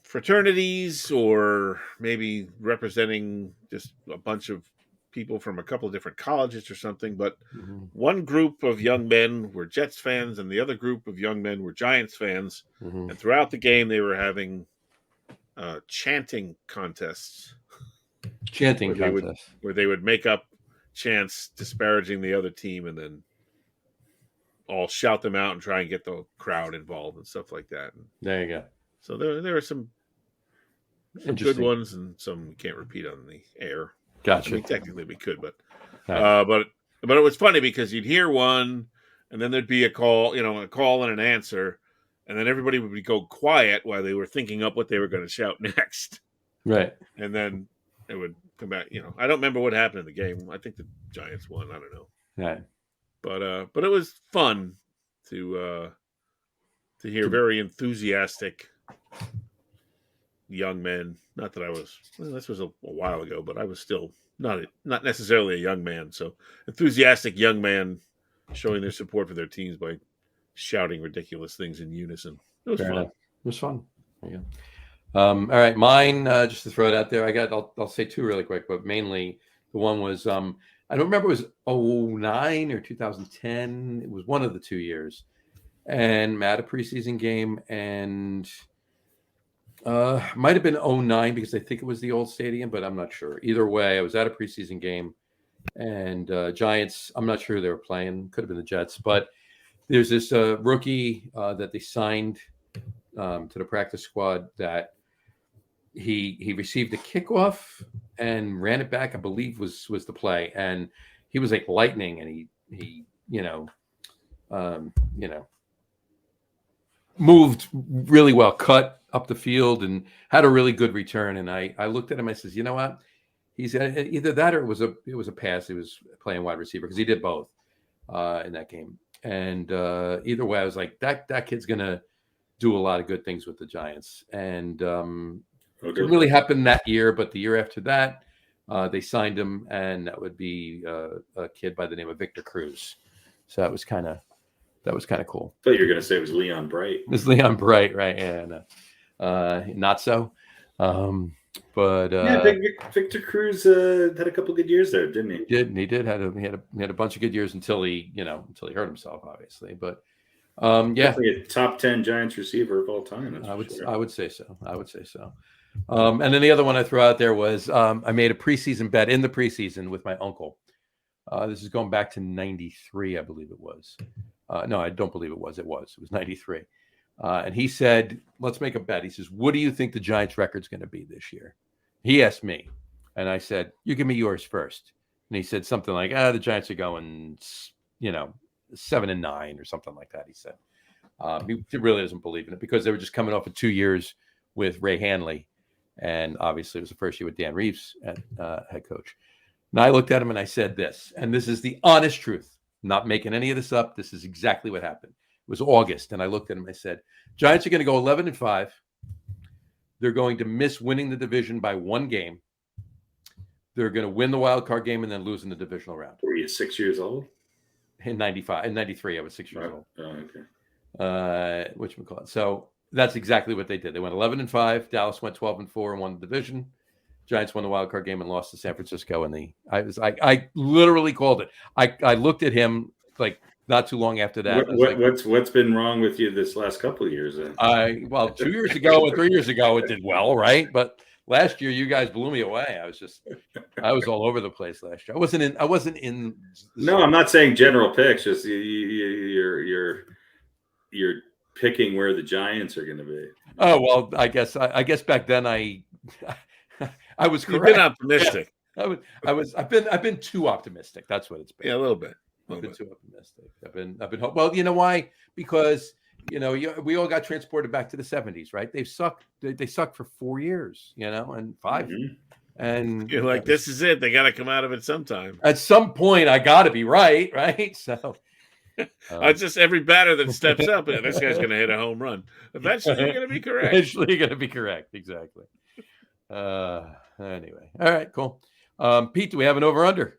fraternities, or maybe representing just a bunch of people from a couple of different colleges or something. But one group of young men were Jets fans, and the other group of young men were Giants fans. And throughout the game, they were having chanting contests. Where they would make up chants disparaging the other team, and then all shout them out and try and get the crowd involved and stuff like that. And there you go. So there are some good ones and some we can't repeat on the air. Gotcha. I mean, technically we could, but it was funny because you'd hear one, and then there'd be a call and an answer, and then everybody would go quiet while they were thinking up what they were going to shout next. Right. And then it would come back. I don't remember what happened in the game. I think the Giants won. I don't know. Right. But it was fun to hear very enthusiastic young men. Not that I was. Well, this was a while ago, but I was still not necessarily a young man. So enthusiastic young man showing their support for their teams by shouting ridiculous things in unison. It was fun. It was fun. There you go. All right, mine. Just to throw it out there, I'll say 2 really quick, but mainly the one was I don't remember if it was 2009 or 2010. It was one of the 2 years, and I'm at a preseason game, and might have been 2009 because I think it was the old stadium, but I'm not sure. Either way, I was at a preseason game, and Giants. I'm not sure who they were playing. Could have been the Jets, but there's this rookie that they signed to the practice squad that. He received a kickoff and ran it back, I believe was the play. And he was like lightning, and he moved really well, cut up the field and had a really good return. And I looked at him. I says, you know what? He's either that or it was a pass. He was playing wide receiver because he did both in that game. And either way, I was like, that kid's gonna do a lot of good things with the Giants. And it really happened that year, but the year after that, they signed him, and that would be a kid by the name of Victor Cruz. So that was kind of cool. I thought you were going to say it was Leon Bright. It was Leon Bright, right? Yeah, no. Not so. But Victor Cruz had a couple good years there, didn't he? He did. He had a bunch of good years until he hurt himself, obviously. But definitely a top 10 Giants receiver of all time. I would say so. And then the other one I threw out there was I made a preseason bet in the preseason with my uncle. This is going back to 93, I believe it was. No, I don't believe it was. It was 93. And he said, let's make a bet. He says, what do you think the Giants record's going to be this year? He asked me. And I said, you give me yours first. And he said something like, the Giants are going, 7-9 or something like that. He said, he really doesn't believe in it because they were just coming off of 2 years with Ray Hanley. And obviously it was the first year with Dan Reeves at head coach. And I looked at him and I said this, and this is the honest truth, not making any of this up. This is exactly what happened. It was August. And I looked at him and I said, Giants are going to go 11-5. They're going to miss winning the division by 1 game. They're going to win the wild card game and then lose in the divisional round. Were you 6 years old? In 93, I was 6 years old. Oh, okay. Whatchamacallit. So that's exactly what they did. They went 11-5. Dallas went 12-4 and won the division. Giants won the wild card game and lost to San Francisco. And I literally called it. I looked at him like not too long after that. What's been wrong with you this last couple of years? Then? 2 years ago and 3 years ago it did well, right? But last year you guys blew me away. I was all over the place last year. I wasn't in. No, I'm not saying general picks. Just you're picking where the Giants are going to be. Oh well, I guess back then I was correct. You've been optimistic. Yeah, I've been too optimistic. That's what it's been. Yeah, a little bit. I've been too optimistic. I've been. Well, you know why? Because we all got transported back to the 70s, right? They sucked. They sucked for 4 years, and 5. Mm-hmm. And you're like, this is it. They got to come out of it sometime. At some point, I got to be right? So. Just every batter that steps up, this guy's going to hit a home run. Eventually, you're going to be correct. Eventually, you're going to be correct. Exactly. Anyway, all right, cool. Pete, do we have an over/under?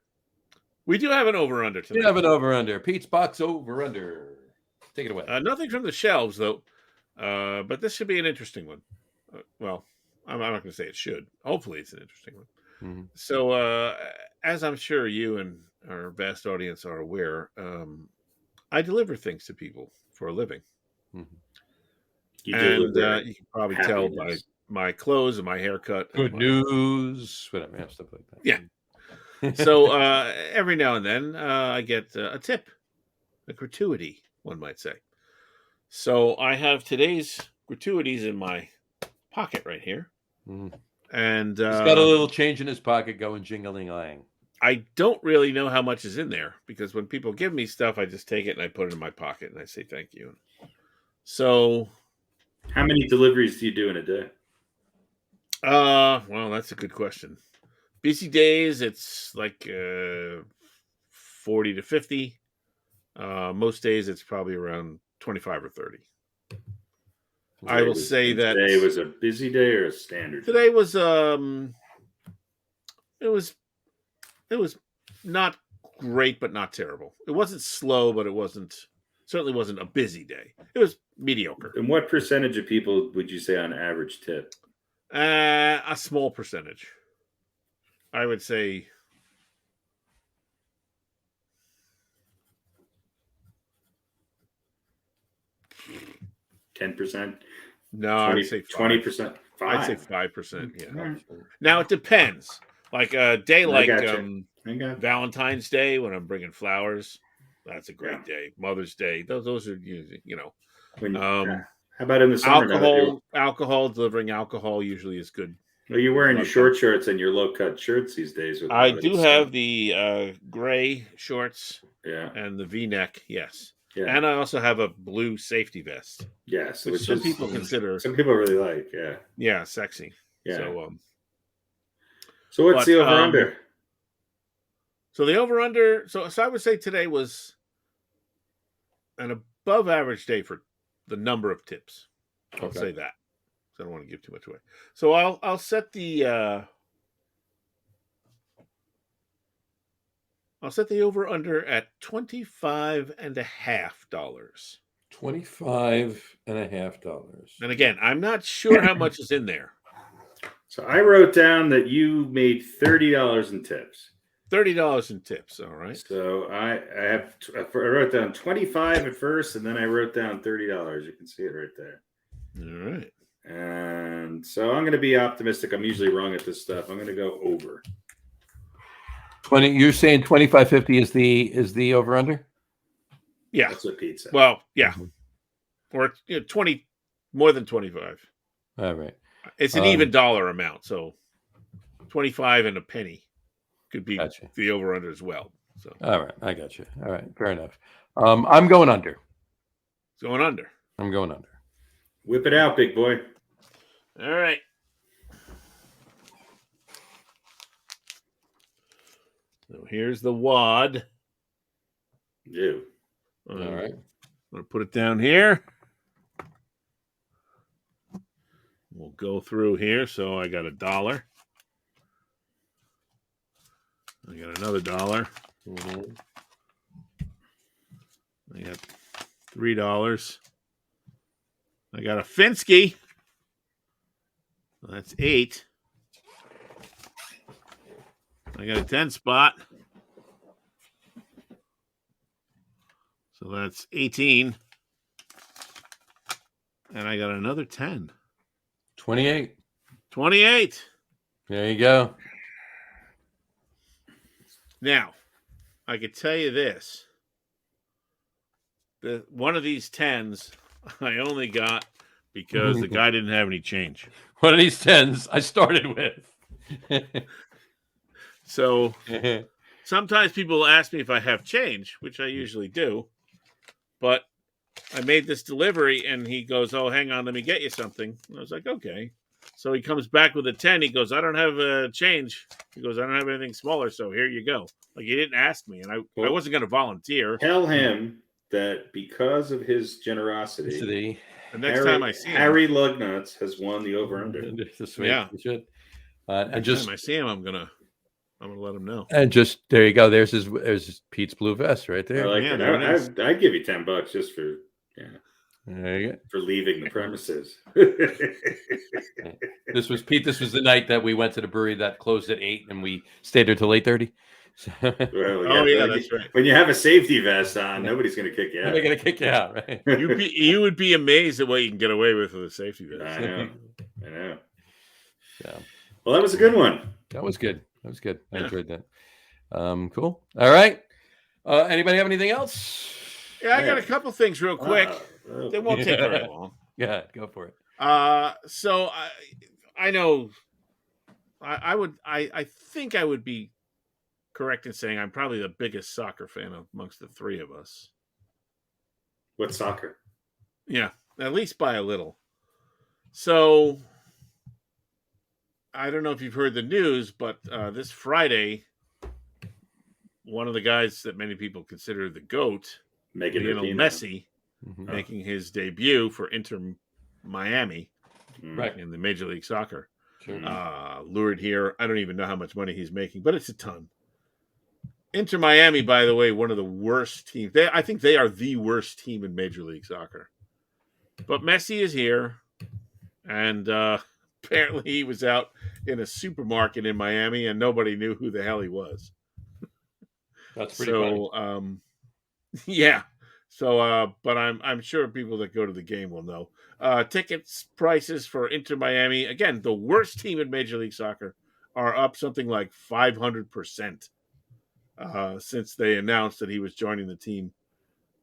We do have an over/under tonight. We have an over/under. Pete's box over/under. Take it away. Nothing from the shelves though, but this should be an interesting one. Well, I'm not going to say it should. Hopefully, it's an interesting one. Mm-hmm. So, as I'm sure you and our vast audience are aware, I deliver things to people for a living. Mm-hmm. You can probably tell by my clothes and my haircut. Good news. Whatever, stuff like that. Yeah. So every now and then I get a tip, a gratuity, one might say. So I have today's gratuities in my pocket right here. Mm. And he's got a little change in his pocket going jingling-lang. I don't really know how much is in there because when people give me stuff, I just take it and I put it in my pocket and I say thank you. So, how many deliveries do you do in a day? Well, that's a good question. Busy days, it's like 40 to 50. Most days, it's probably around 25 or 30. I will say that today was a busy day or a standard. Today was it was not great, but not terrible. It wasn't slow, but certainly wasn't a busy day. It was mediocre. And what percentage of people would you say on average tip? A small percentage. I would say 10%. No, I'd say 20%. I'd say 5%. Yeah. Right. Now it depends. Like a day like Valentine's Day when I'm bringing flowers, that's a great day. Mother's Day, those are how about in the summer? Alcohol, delivering alcohol usually is good. Well, you're wearing your short shorts and your low cut shirts these days. I do have the gray shorts, and the V-neck, yes. Yeah. And I also have a blue safety vest, Yes, which some people consider, some people really like. Yeah. sexy. Yeah. So, What's the over under? So the over under. So I would say today was an above average day for the number of tips. I'll say that. So I don't want to give too much away. So I'll set the over under at $25.50. $25.50. And again, I'm not sure how much is in there. So I wrote down that you made $30 in tips. $30 in tips. All right. So I wrote down 25 at first, and then I wrote down $30. You can see it right there. All right. And so I'm going to be optimistic. I'm usually wrong at this stuff. I'm going to go over. 20. You're saying 25.50 is the over under? Yeah. That's what Pete said. Well, yeah. Or 20, more than 25. All right. It's an even dollar amount, so 25 and a penny could be the over under as well. So all right, I got you. All right, fair enough. I'm going under. Going under. I'm going under. Whip it out, big boy. All right. So here's the wad. You. All right. I'm going to put it down here. We'll go through here. So I got $1. I got another $1. I got $3. I got a Finsky. That's 8. I got a 10 spot. So that's 18. And I got another 10. 28. 28. There you go. Now, I could tell you this. One of these 10s I only got because the guy didn't have any change. One of these 10s I started with. So sometimes people ask me if I have change, which I usually do. But I made this delivery and he goes, "Oh, hang on, let me get you something." And I was like, okay. So he comes back with a 10. He goes, "I don't have a change." He goes, "I don't have anything smaller, so here you go." Like, he didn't ask me, and I wasn't going to volunteer. Tell him that because of his generosity, the next time I see him, Harry Lug Nutz has won the over-under. Yeah. You should. And just time I see him, I'm gonna let him know. And just there you go. There's his Pete's blue vest right there. I'd give you $10 just for there you go. for leaving the premises. This was Pete. This was the night that we went to the brewery that closed at 8, and we stayed there till 8:30. So, that's right. When you have a safety vest on, nobody's going to kick you out. They're going to kick you out, right? You would be amazed at what you can get away with a safety vest. I know. Yeah. Well, that was a good one. That was good. I enjoyed that. Cool. All right. Anybody have anything else? Yeah, I got a couple things real quick. They won't take very long. Yeah, go for it. So I know I think I would be correct in saying I'm probably the biggest soccer fan amongst the three of us. What soccer? Yeah, at least by a little. So I don't know if you've heard the news, but this Friday, one of the guys that many people consider the GOAT, Lionel Messi, making his debut for Inter Miami in the Major League Soccer. Sure. Lured here. I don't even know how much money he's making, but it's a ton. Inter Miami, by the way, one of the worst teams. I think they are the worst team in Major League Soccer. But Messi is here, and apparently he was out in a supermarket in Miami, and nobody knew who the hell he was. That's pretty funny. Yeah. So, but I'm sure people that go to the game will know. Tickets prices for Inter Miami, again, the worst team in Major League Soccer, are up something like 500% since they announced that he was joining the team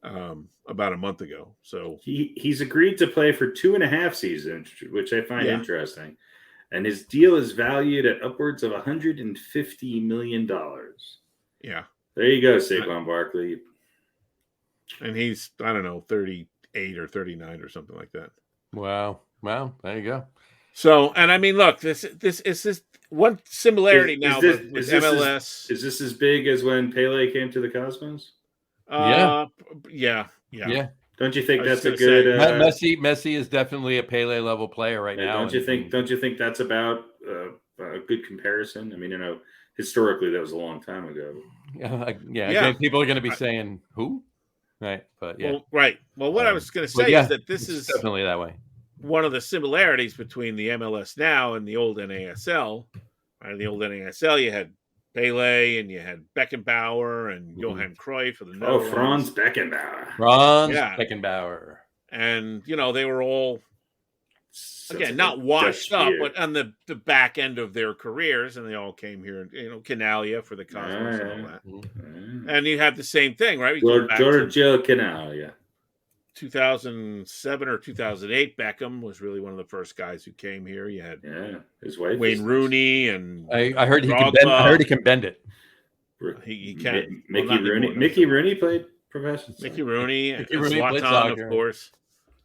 about a month ago. So he's agreed to play for 2.5 seasons, which I find interesting. And his deal is valued at upwards of $150 million. Yeah. There you go, Saquon Barkley. And he's, I don't know, 38 or 39 or something like that. Wow. There you go. So, and I mean, look, this is this one similarity now with MLS. Is this as big as when Pele came to the Cosmos? Yeah. Don't you think I was that's a just good? gonna Messi is definitely a Pele level player right now. Don't you think that's about a good comparison? I mean, historically that was a long time ago. Yeah. Again, people are going to be saying who, right? But yeah, well, right. Well, what I was going to say is that this is definitely that way. One of the similarities between the MLS now and the old NASL. In the old NASL, you had Pele and you had Beckenbauer and Johan Cruyff for the Netherlands. Franz Beckenbauer. Beckenbauer. And, they were all, again, not washed up, but on the back end of their careers, and they all came here, Canalia for the Cosmos and all that. And you have the same thing, right? Giorgio Canalia. 2007 or 2008, Beckham was really one of the first guys who came here. You had his wife, Wayne Rooney, and I heard he can bend. I heard he can bend it. He can. Mickey Rooney played professional. Mickey Rooney, and Zlatan, of course,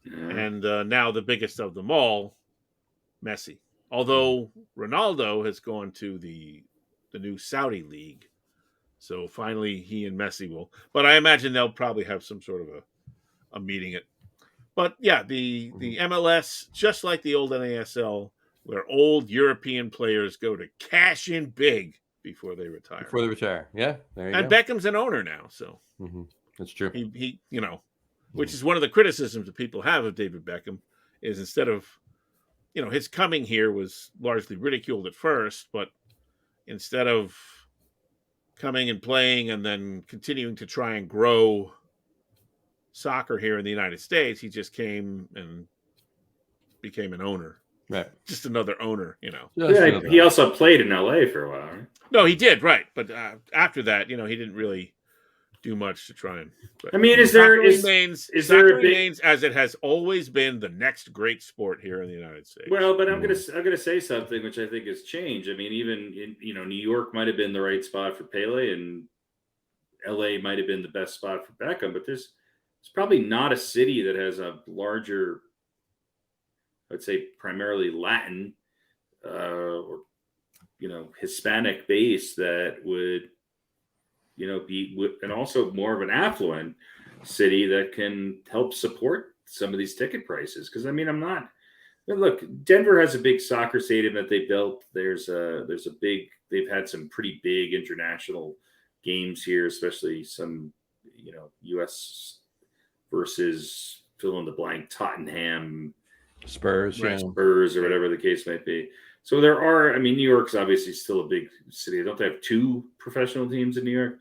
and now the biggest of them all, Messi. Although Ronaldo has gone to the new Saudi league, so finally he and Messi will. But I imagine they'll probably have some sort of a meeting it. But yeah, the MLS, just like the old NASL, where old European players go to cash in big before they retire. Yeah, there you go. And Beckham's an owner now, so that's true. He which is one of the criticisms that people have of David Beckham, is instead of, his coming here was largely ridiculed at first, but instead of coming and playing and then continuing to try and grow soccer here in the United States, he just came and became an owner. Right. Just another owner, He also played in LA for a while, right? No, he did, right. But after that, he didn't really do much to try and. I mean, soccer remains as it has always been the next great sport here in the United States. Well, but I'm gonna say something which I think has changed. I mean, even New York might have been the right spot for Pele, and LA might have been the best spot for Beckham, but there's probably not a city that has a larger, I'd say, primarily Latin or Hispanic base that would be, and also more of an affluent city that can help support some of these ticket prices. Because I mean, look, Denver has a big soccer stadium that they built. They've had some pretty big international games here, especially some U.S. versus fill in the blank Tottenham, Spurs, Spurs, or whatever the case might be. So there are, New York's obviously still a big city. Don't they have two professional teams in New York?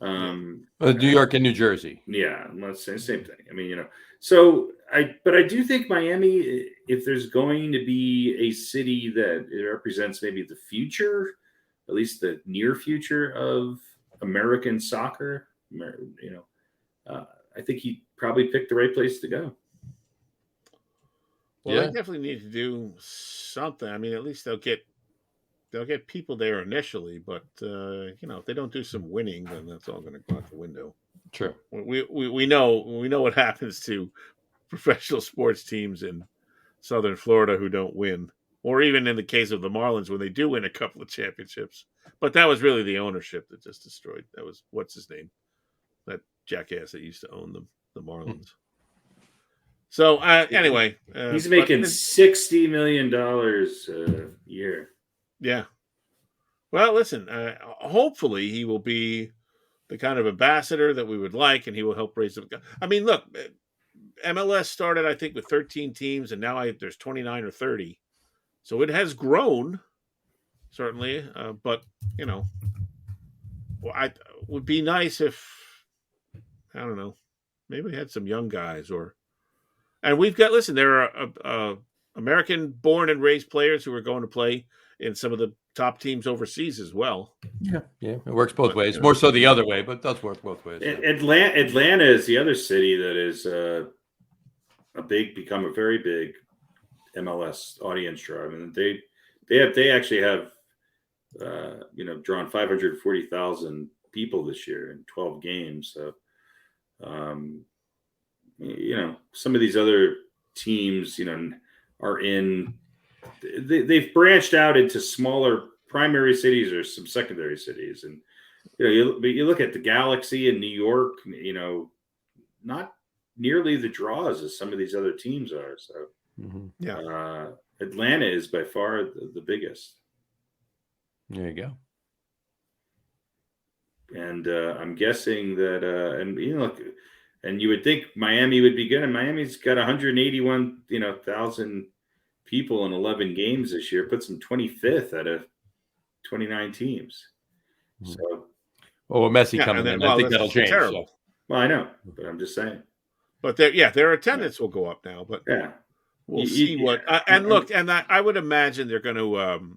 New York and New Jersey. Yeah, let's say the same thing. But I do think Miami, if there's going to be a city that it represents maybe the future, at least the near future of American soccer, I think he probably picked the right place to go. Well, they definitely need to do something. I mean, at least they'll get people there initially, but if they don't do some winning, then that's all going to go out the window. True. We know what happens to professional sports teams in Southern Florida who don't win, or even in the case of the Marlins when they do win a couple of championships. But that was really the ownership that just destroyed. That was what's his name, that jackass that used to own the Marlins. So anyway, he's making $60 million a year. Yeah. Well, listen. Hopefully, he will be the kind of ambassador that we would like, and he will help raise them. I mean, look, MLS started, I think, with 13 teams, and now there's 29 or 30. So it has grown, certainly. But it would be nice if, I don't know, maybe we had some young guys and we've got, listen, there are American born and raised players who are going to play in some of the top teams overseas as well. Yeah. It works both ways. More so the other way, but it does work both ways. Atlanta is the other city that is become a very big MLS audience draw. I mean, they actually have drawn 540,000 people this year in 12 games. So Some of these other teams, are they've branched out into smaller primary cities or some secondary cities. And, you look at the Galaxy in New York, not nearly the draws as some of these other teams are. So, Atlanta is by far the biggest. There you go. And I'm guessing that, and you would think Miami would be good, and Miami's got 181,000 people in 11 games this year, puts them 25th out of 29 teams. So, with Messi coming in, I think that'll change. Terrible. So. Well, I know, but I'm just saying. But their attendance will go up now. But we'll see what. I would imagine they're going to.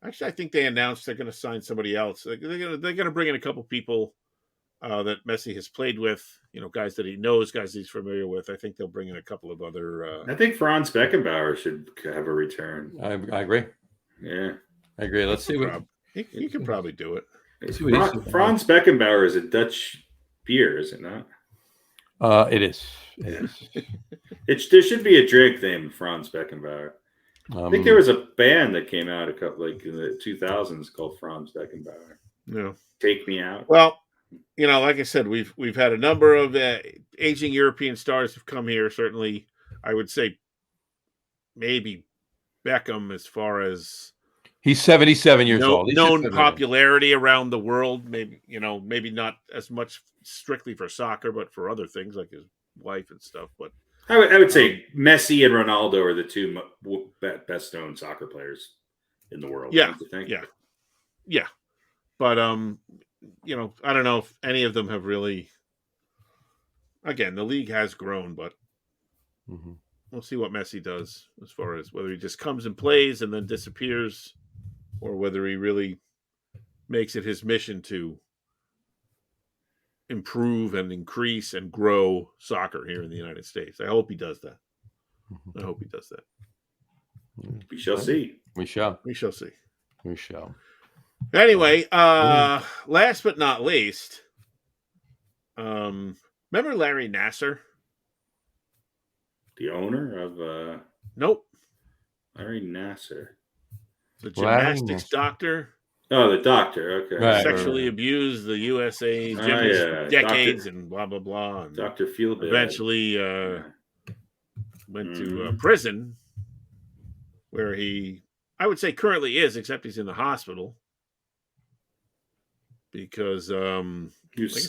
Actually, I think they announced they're going to sign somebody else. They're going to bring in a couple people that Messi has played with. Guys that he knows, guys he's familiar with. I think they'll bring in a couple of other. I think Franz Beckenbauer should have a return. I agree. Yeah, I agree. Let's see what he can probably do it. Franz Beckenbauer is a Dutch beer, is it not? It is. There should be a drink named Franz Beckenbauer. I think there was a band that came out in the 2000s called Franz Beckenbauer. Yeah, Take Me Out. Well, like I said, we've had a number of aging European stars have come here. Certainly, I would say maybe Beckham, as far as he's 77 years old. He's known popularity around the world. Maybe not as much strictly for soccer, but for other things like his wife and stuff. But I would say Messi and Ronaldo are the two best known soccer players in the world. Yeah, yeah. But I don't know if any of them have really. Again, the league has grown, but we'll see what Messi does as far as whether he just comes and plays and then disappears, or whether he really makes it his mission to improve and increase and grow soccer here in the United States. I hope he does that. We shall see. We shall see. We shall. Anyway, last but not least, remember Larry Nassar? The owner of Nope. Larry Nassar. The gymnastics doctor. Oh, the doctor. Okay. Right. Sexually abused the USA gymnast for decades and blah, blah, blah. And Dr. Fieldbad. Eventually went to prison where I would say currently is, except he's in the hospital. Because a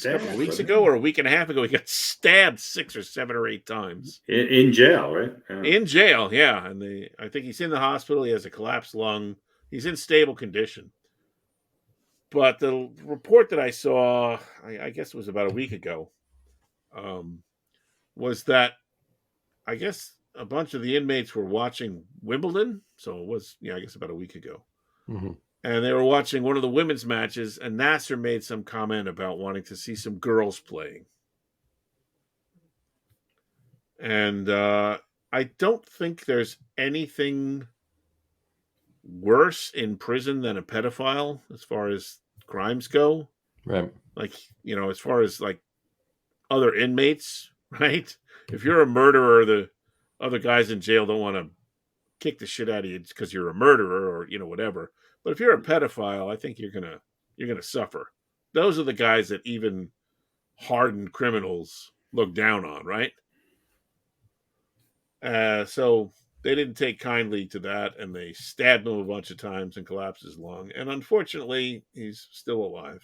couple of weeks ago or a week and a half ago, he got stabbed 6 or 7 or 8 times. In jail, right? Yeah. In jail, yeah. And I think he's in the hospital. He has a collapsed lung. He's in stable condition. But the report that I saw, I guess it was about a week ago, was that I guess a bunch of the inmates were watching Wimbledon. So it was, I guess about a week ago. Mm-hmm. And they were watching one of the women's matches, and Nassar made some comment about wanting to see some girls playing. And I don't think there's anything worse in prison than a pedophile as far as crimes go. Right. Like, as far as like other inmates, right? If you're a murderer, the other guys in jail don't want to kick the shit out of you because you're a murderer or, whatever. But if you're a pedophile, I think you're gonna suffer. Those are the guys that even hardened criminals look down on, right? So they didn't take kindly to that, and they stabbed him a bunch of times and collapsed his lung. And unfortunately, he's still alive.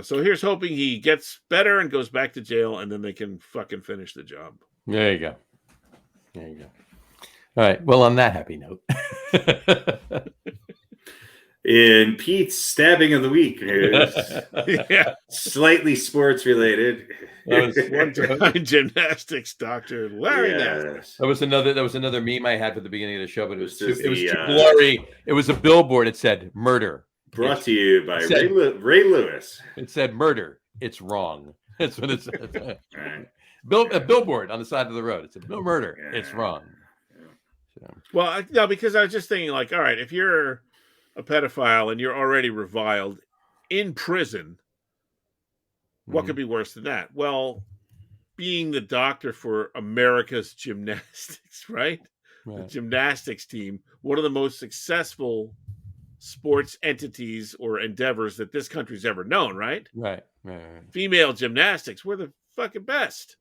So here's hoping he gets better and goes back to jail, and then they can fucking finish the job. There you go. All right. Well, on that happy note. In Pete's stabbing of the week, slightly sports related. That was one-time gymnastics doctor Larry Nassar. That was another meme I had for the beginning of the show, but it was too blurry. It was a billboard. It said "murder." Brought to you by Ray Lewis. It said "murder." It's wrong. That's what it said. Right. A billboard on the side of the road. It said "no murder." Yeah. It's wrong. So. Well, no, because I was just thinking, like, all right, if you're a pedophile and you're already reviled in prison, What could be worse than that? Well, being the doctor for America's gymnastics, right? The gymnastics team, one of the most successful sports entities or endeavors that this country's ever known, right? Right. Female gymnastics, we're the fucking best.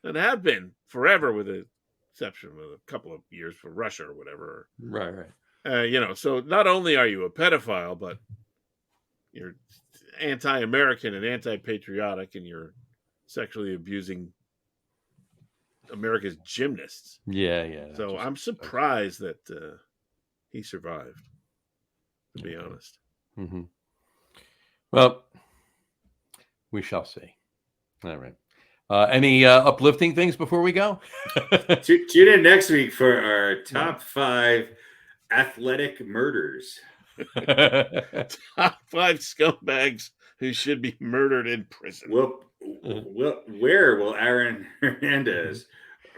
And have been forever, with the exception of a couple of years for Russia or whatever. Right. So not only are you a pedophile, but you're anti-American and anti-patriotic, and you're sexually abusing America's gymnasts. Yeah. So I'm surprised that he survived, to be honest. Mm-hmm. Well, we shall see. All right. Any uplifting things before we go? Tune in next week for our top 5 athletic murders. Top 5 scumbags who should be murdered in prison. Well, where will Aaron Hernandez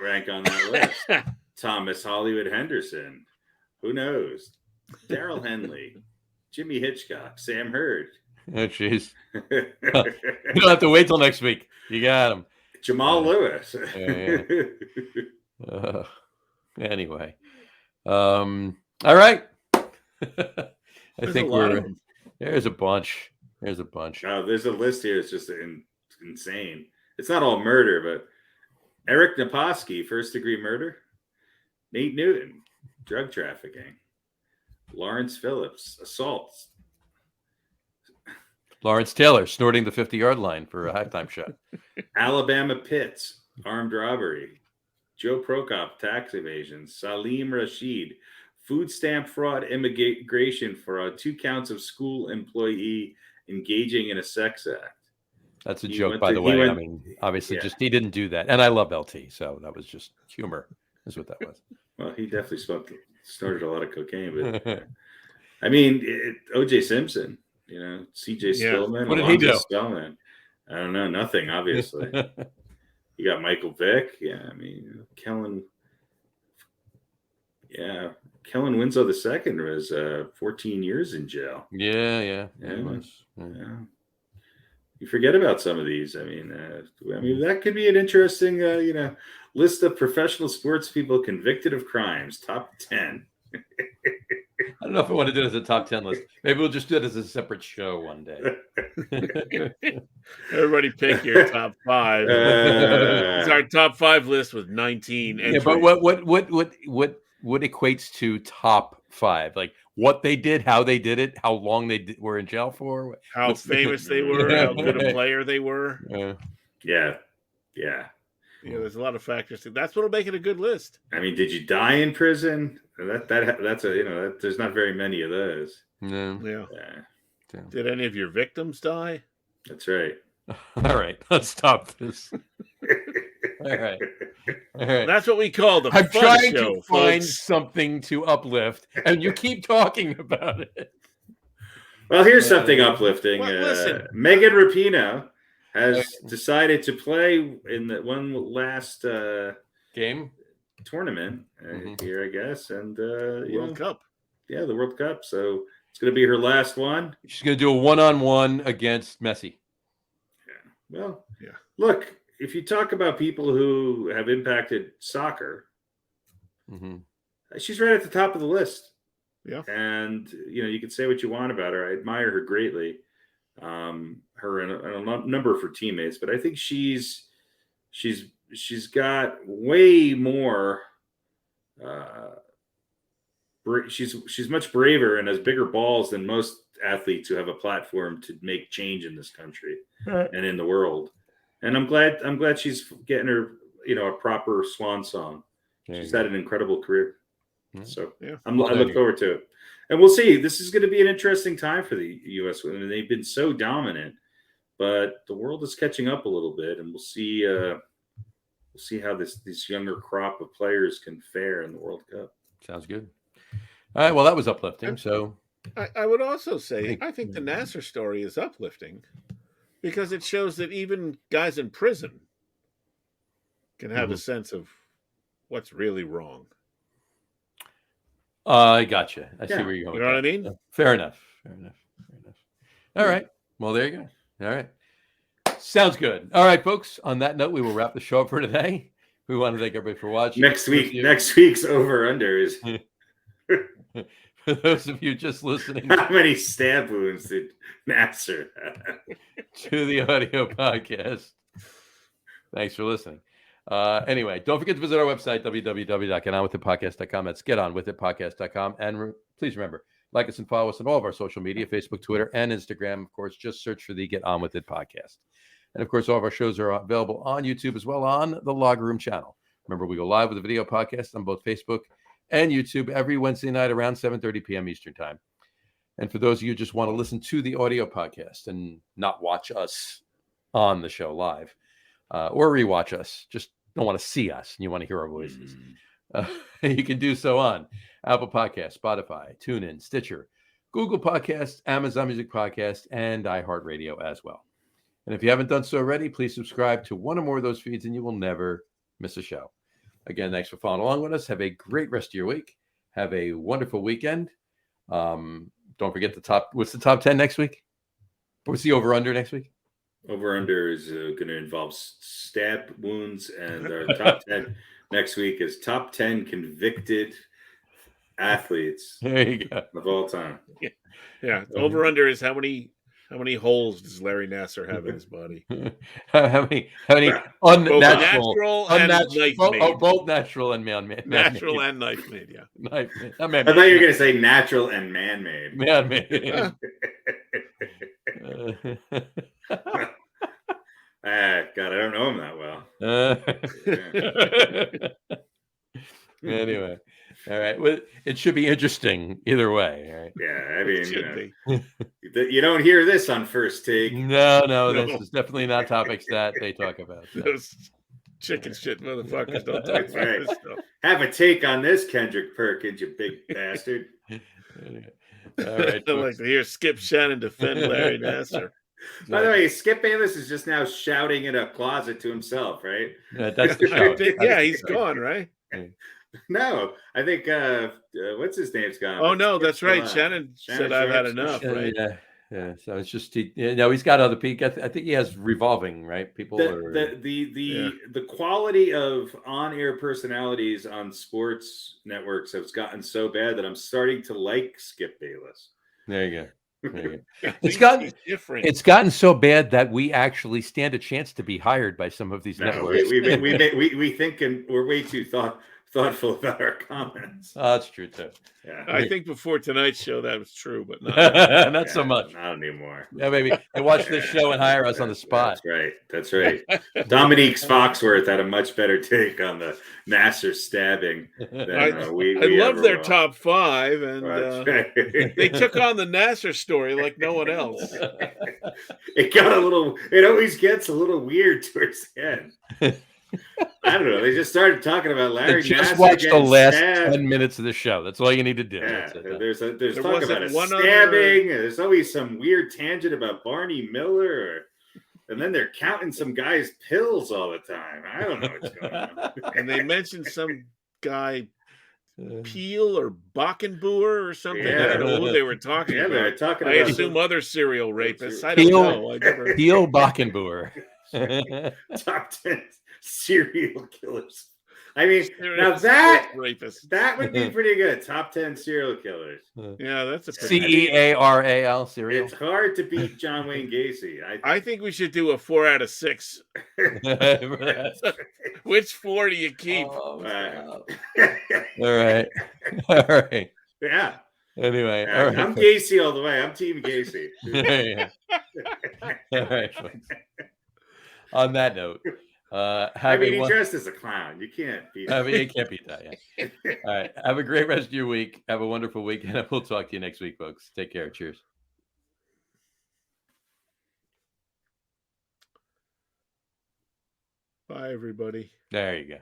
rank on that list? Thomas Hollywood Henderson. Who knows? Darrell Henley. Jimmy Hitchcock. Sam Hurd. Oh, jeez. You don't have to wait till next week. You got him. Jamal Lewis. Anyway. All right. I think there's a bunch. Oh, there's a list here. It's just insane. It's not all murder, but Eric Naposki, first-degree murder. Nate Newton, drug trafficking. Lawrence Phillips, assaults. Lawrence Taylor snorting the 50-yard line for a halftime shot. Alabama Pitts, armed robbery. Joe Prokop, tax evasion. Salim Rashid, food stamp fraud, immigration fraud, 2 counts of school employee engaging in a sex act. That's a joke, by the way. I mean, obviously, just he didn't do that. And I love LT, so that was just humor, is what that was. Well, he definitely snorted a lot of cocaine. But I mean, O.J. Simpson, C.J. Stillman. What did he do? Spellman. I don't know. Nothing, obviously. You got Michael Vick. Yeah, I mean, Kellen Winslow II was 14 years in jail. Yeah. You forget about some of these. I mean, that could be an interesting, list of professional sports people convicted of crimes. Top 10. I don't know if I want to do it as a top 10 list. Maybe we'll just do it as a separate show one day. Everybody pick your top 5. It's our top 5 list with 19 entries. Yeah, but what equates to top 5? Like what they did, how they did it, how long they were in jail for, how famous they were, how good a player they were. Yeah. There's a lot of factors. That's what'll make it a good list. I mean, did you die in prison? That's there's not very many of those. No. Yeah. Did any of your victims die? That's right. All right, let's stop this. All right. That's what we call the I'm fun trying show, to find folks. something to uplift, and you keep talking about it. Well, here's something uplifting. Well, listen. Megan Rapinoe has decided to play in the one last Game tournament here, I guess, and World Cup. Yeah, the World Cup. So it's going to be her last one. She's going to do a one-on-one against Messi. Yeah. Well, look, if you talk about people who have impacted soccer, she's right at the top of the list. Yeah. And, you can say what you want about her. I admire her greatly. Her and a number of her teammates, but I think she's got way more. She's much braver and has bigger balls than most athletes who have a platform to make change in this country and in the world. And I'm glad she's getting her, a proper swan song. She's had an incredible career. So I look forward to it. And we'll see. This is going to be an interesting time for the U.S. women. They've been so dominant, but the world is catching up a little bit, and we'll see. We'll see how this younger crop of players can fare in the World Cup. Sounds good. All right. Well, that was uplifting. So I would also say I think the Nasser story is uplifting because it shows that even guys in prison can have a sense of what's really wrong. I gotcha. I see where you're going. You know what I mean? Fair enough. All right. Well, there you go. All right. Sounds good. All right, folks. On that note, we will wrap the show up for today. We want to thank everybody for watching. Next week's over under is for those of you just listening. How many stab wounds did Nasser have? To the audio podcast. Thanks for listening. Anyway, don't forget to visit our website, www.getonwithitpodcast.com. That's getonwithitpodcast.com. And please remember, like us and follow us on all of our social media, Facebook, Twitter, and Instagram. Of course, just search for the Get On With It podcast. And of course, all of our shows are available on YouTube as well on the Log Room channel. Remember, we go live with a video podcast on both Facebook and YouTube every Wednesday night around 7:30 p.m. Eastern Time. And for those of you who just want to listen to the audio podcast and not watch us on the show live, or rewatch us, just don't want to see us and you want to hear our voices, you can do so on Apple Podcasts, Spotify, TuneIn, Stitcher, Google Podcasts, Amazon Music Podcast, and iHeartRadio as well. And if you haven't done so already, please subscribe to one or more of those feeds and you will never miss a show. Again, thanks for following along with us. Have a great rest of your week. Have a wonderful weekend. Don't forget what's the top 10 next week? What's the over-under next week? Over-under is going to involve stab wounds, and our top 10 next week is top 10 convicted athletes There you go. of all time. Yeah. Over-under is how many holes does Larry Nasser have in his body? How many unnatural and knife made. both natural and man-made. Natural and knife made, yeah. Man-made. I thought you were going to say natural and man-made. Man-made. God, I don't know him that well. Anyway, all right. Well, it should be interesting either way. All right. Yeah, I mean, you don't hear this on First Take. No, this is definitely not topics that they talk about. So. Those chicken shit motherfuckers don't talk about Right. this stuff. Have a take on this, Kendrick Perkins, you big bastard. Anyway. All right. I'd like to hear Skip Shannon defend Larry Nasser. By the way, Skip Bayless is just now shouting in a closet to himself, right? That's the show. Yeah, he's gone, right? No, I think what's his name's gone. Oh no, that's right. gone. Shannon said I've had enough, right? Yeah. So it's just he's got other people. I think he has revolving, right? People the quality of on-air personalities on sports networks has gotten so bad that I'm starting to like Skip Bayless. There you go. It's gotten so bad that we actually stand a chance to be hired by some of these networks. We think we're way too thoughtful about our comments. Oh, that's true too. Yeah, I think before tonight's show that was true, but not so much. Not anymore. Yeah, maybe they watch this show and hire us on the spot. That's right. Dominique Foxworth had a much better take on the Nasser stabbing than I love their top five, and they took on the Nasser story like no one else. It always gets a little weird towards the end. I don't know. They just started talking about Larry. Just watch the last 10 minutes of the show. That's all you need to do. Yeah, there's talk about a stabbing. There's always some weird tangent about Barney Miller, and then they're counting some guy's pills all the time. I don't know what's going on. And they mentioned some guy Peel or Bockenboer or something. Yeah. I don't know who they were talking about. They were talking I about assume other serial rapists. I don't know. Peel Bockenboer. Top 10 serial killers. I mean, now that would be pretty good. Top 10 serial killers. Yeah, that's a CEARAL serial. It's hard to beat John Wayne Gacy. I think we should do a 4 out of 6. Which 4 do you keep? All right. Yeah. Anyway, all right. I'm Gacy all the way. I'm Team Gacy. All right. On that note. He dressed as a clown. You can't beat that. You can't beat that. Yeah. All right. Have a great rest of your week. Have a wonderful weekend. And we'll talk to you next week, folks. Take care. Cheers. Bye, everybody. There you go.